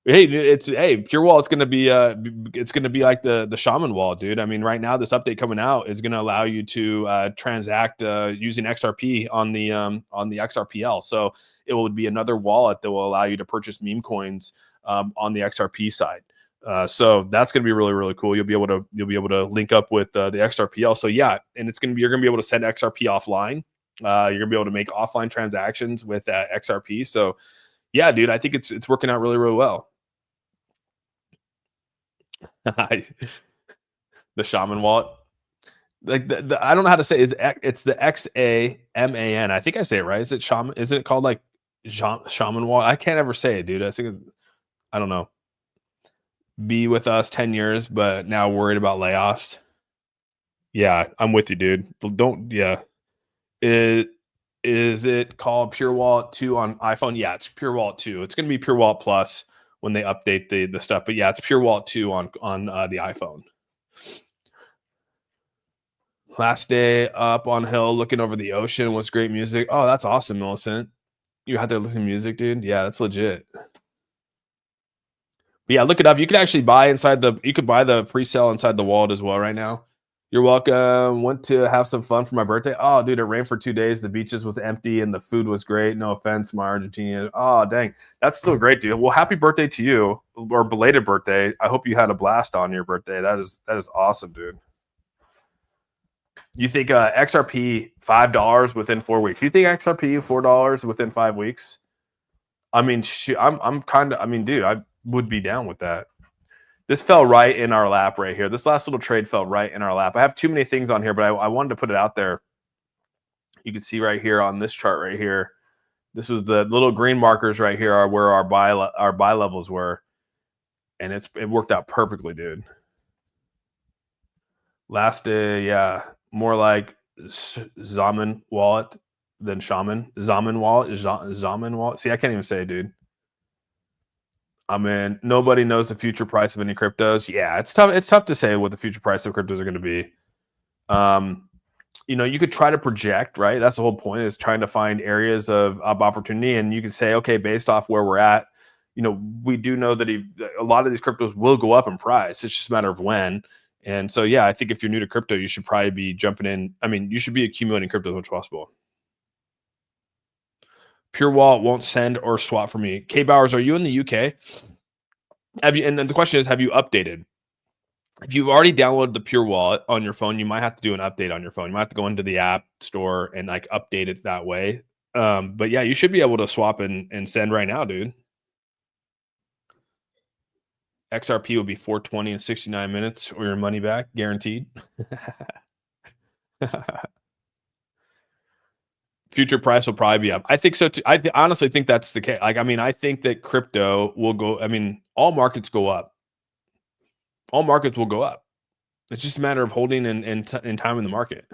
Speaker 1: Hey, Pure Wallet's gonna be it's gonna be like the Shaman Wallet, dude. I mean, right now this update coming out is gonna allow you to transact using XRP on the XRPL. So it will be another wallet that will allow you to purchase meme coins on the XRP side. So that's gonna be really, really cool. You'll be able to link up with the XRPL. So yeah, and you're gonna be able to send XRP offline. You're gonna be able to make offline transactions with XRP. So yeah, dude, I think it's working out really, really well. The Shaman Wallet, like I don't know how to say it's the XAMAN. I think I say it right. Is it Shaman? Isn't it called like Shaman Wallet? I can't ever say it, dude. I don't know. Be with us 10 years, but now worried about layoffs. Yeah, I'm with you, dude. Yeah. Is it called Pure Wallet 2 on iPhone? Yeah, it's Pure Wallet 2. It's going to be Pure Wallet Plus when they update the stuff. But yeah, it's Pure Wallet 2 on the iPhone. Last day up on hill looking over the ocean was great music. Oh, that's awesome, Millicent. You out there listening to music, dude? Yeah, that's legit. But yeah, look it up. You can actually buy the pre-sale inside the wallet as well right now. You're welcome. Went to have some fun for my birthday. Oh, dude, it rained for 2 days. The beaches was empty and the food was great. No offense, my Argentinian. Oh, dang. That's still great, dude. Well, happy birthday to you, or belated birthday. I hope you had a blast on your birthday. That is awesome, dude. You think XRP $5 within 4 weeks? You think XRP $4 within 5 weeks? I mean, dude, I would be down with that. This fell right in our lap right here. This last little trade fell right in our lap. I have too many things on here, but I wanted to put it out there. You can see right here on this chart right here. This was the little green markers right here are where our buy levels were, and it worked out perfectly, dude. Last day, yeah, more like Zaman wallet than Shaman. Zaman wallet. See, I can't even say it, dude. I mean, nobody knows the future price of any cryptos. Yeah, it's tough. It's tough to say what the future price of cryptos are going to be. You could try to project, right? That's the whole point, is trying to find areas of opportunity. And you could say, okay, based off where we're at, we do know that a lot of these cryptos will go up in price. It's just a matter of when. And so, yeah, I think if you're new to crypto, you should probably be jumping in. I mean, you should be accumulating crypto as much as possible. Pure Wallet won't send or swap for me. K Bowers, are you in the UK? Have you? And then the question is, have you updated? If you've already downloaded the Pure Wallet on your phone, you might have to do an update on your phone. You might have to go into the app store and like update it that way. But yeah, you should be able to swap and send right now, dude. XRP will be 420 in 69 minutes, or your money back, guaranteed. Future price will probably be up. I think so too. I honestly think that's the case. Like, I mean, I think that crypto will go. I mean, all markets go up. All markets will go up. It's just a matter of holding and time in the market.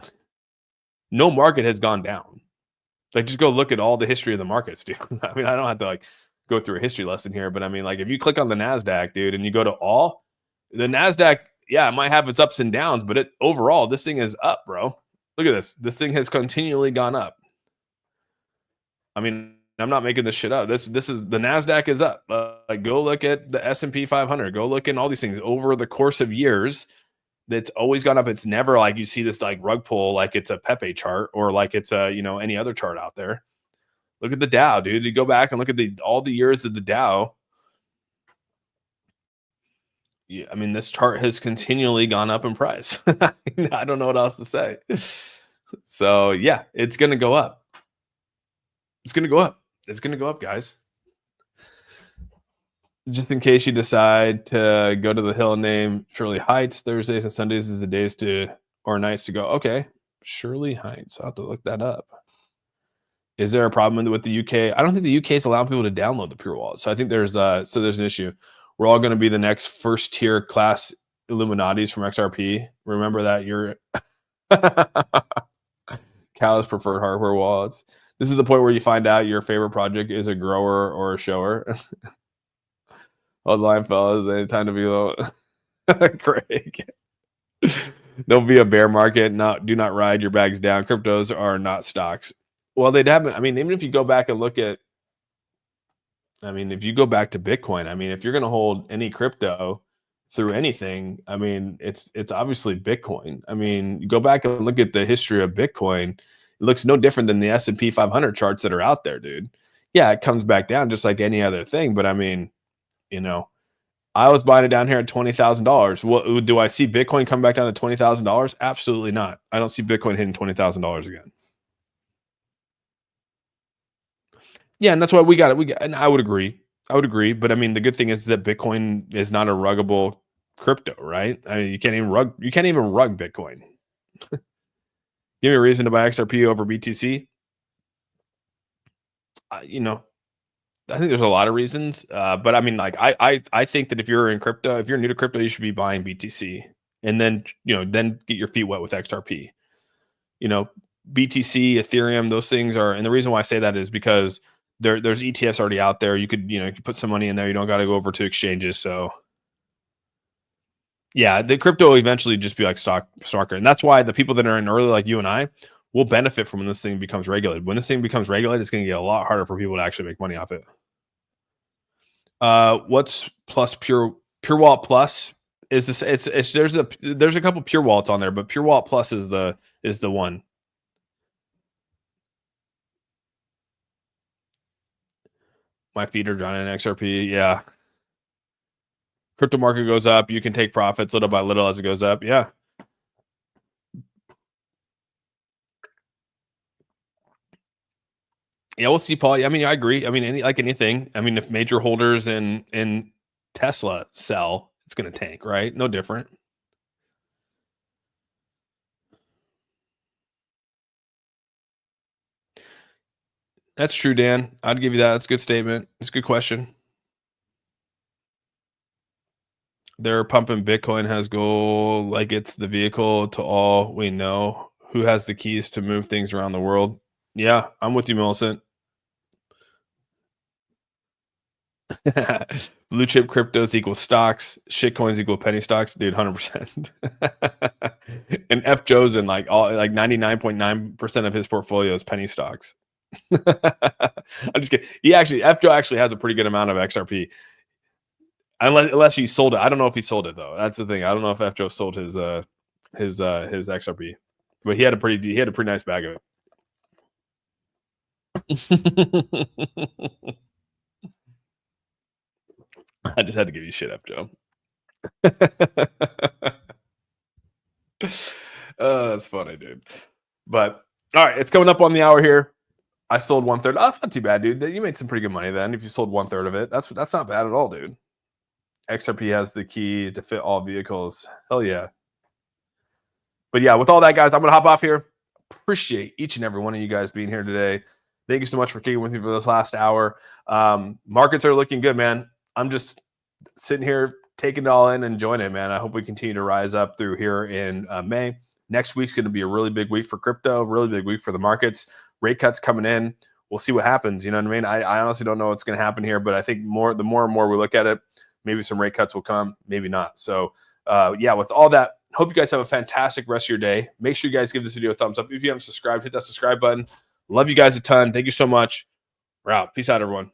Speaker 1: No market has gone down. Like, just go look at all the history of the markets, dude. I mean, I don't have to like go through a history lesson here, but I mean, like, if you click on the NASDAQ, dude, and you go to all, the NASDAQ, yeah, it might have its ups and downs, but overall, this thing is up, bro. Look at this. This thing has continually gone up. I mean, I'm not making this shit up. This is the NASDAQ is up. Go look at the S&P 500. Go look at all these things over the course of years. That's always gone up. It's never like you see this like rug pull, like it's a Pepe chart or like it's a, any other chart out there. Look at the Dow, dude. You go back and look at all the years of the Dow. Yeah, I mean, this chart has continually gone up in price. I don't know what else to say. So yeah, it's going to go up. It's going to go up. It's going to go up, guys. Just in case you decide to go to the hill and name Shirley Heights, Thursdays and Sundays is the days or nights to go. Okay, Shirley Heights. I'll have to look that up. Is there a problem with the UK? I don't think the UK is allowing people to download the Pure Wallet. So I think there's an issue. We're all going to be the next first tier class Illuminatis from XRP. Remember that you're Cal's preferred hardware wallets. This is the point where you find out your favorite project is a grower or a shower. Hold the line, fellas. Any time to be low. Craig. There'll be a bear market. Do not ride your bags down. Cryptos are not stocks. Well, they'd haven't. I mean, even if you go back and look at, if you go back to Bitcoin, if you're going to hold any crypto through anything, it's obviously Bitcoin. You go back and look at the history of Bitcoin. It looks no different than the S&P 500 charts that are out there, dude. Yeah, it comes back down just like any other thing. But I was buying it down here at $20,000. What do I see Bitcoin come back down to $20,000? Absolutely not. I don't see Bitcoin hitting $20,000 again. Yeah, and that's why we got it. And I would agree. But the good thing is that Bitcoin is not a ruggable crypto, right? You can't even rug Bitcoin. Give me a reason to buy XRP over BTC. I think there's a lot of reasons. But I think that if you're in crypto, if you're new to crypto, you should be buying BTC and then get your feet wet with XRP. BTC, Ethereum, those things are, and the reason why I say that is because there's ETFs already out there. You could, you could put some money in there. You don't got to go over to exchanges. So yeah, the crypto will eventually just be like stock market. And that's why the people that are in early, like you and I, will benefit from when this thing becomes regulated. When this thing becomes regulated, it's going to get a lot harder for people to actually make money off it. What's plus Pure Wallet Plus? Is this? It's there's a couple Pure Wallets on there, but Pure Wallet Plus is the one. My feet are drowning in XRP. Yeah. Crypto market goes up. You can take profits little by little as it goes up. Yeah. Yeah, we'll see, Paul. I agree. Anything. If major holders in Tesla sell, it's going to tank, right? No different. That's true, Dan. I'd give you that. That's a good statement. It's a good question. They're pumping Bitcoin has gold like it's the vehicle to all we know. Who has the keys to move things around the world? Yeah, I'm with you, Millicent. Blue chip cryptos equal stocks. Shitcoins equal penny stocks, dude. 100%. And F Joe's in like 99.9% of his portfolio is penny stocks. I'm just kidding. F Joe actually has a pretty good amount of XRP. Unless he sold it. I don't know if he sold it though. That's the thing. I don't know if F Joe sold his XRP, but he had a pretty nice bag of it. I just had to give you shit, F Joe. That's funny, dude. But all right, it's coming up on the hour here. I sold 1/3. Oh, that's not too bad, dude. You made some pretty good money then. If you sold 1/3 of it, that's not bad at all, dude. XRP has the key to fit all vehicles. Hell yeah. But yeah, with all that, guys, I'm going to hop off here. Appreciate each and every one of you guys being here today. Thank you so much for kicking with me for this last hour. Markets are looking good, man. I'm just sitting here taking it all in and enjoying it, man. I hope we continue to rise up through here in May. Next week's going to be a really big week for crypto, really big week for the markets. Rate cuts coming in. We'll see what happens. You know what I mean? I honestly don't know what's going to happen here, but I think the more and more we look at it, maybe some rate cuts will come, maybe not. So yeah, with all that, hope you guys have a fantastic rest of your day. Make sure you guys give this video a thumbs up. If you haven't subscribed, hit that subscribe button. Love you guys a ton. Thank you so much. We're out. Peace out, everyone.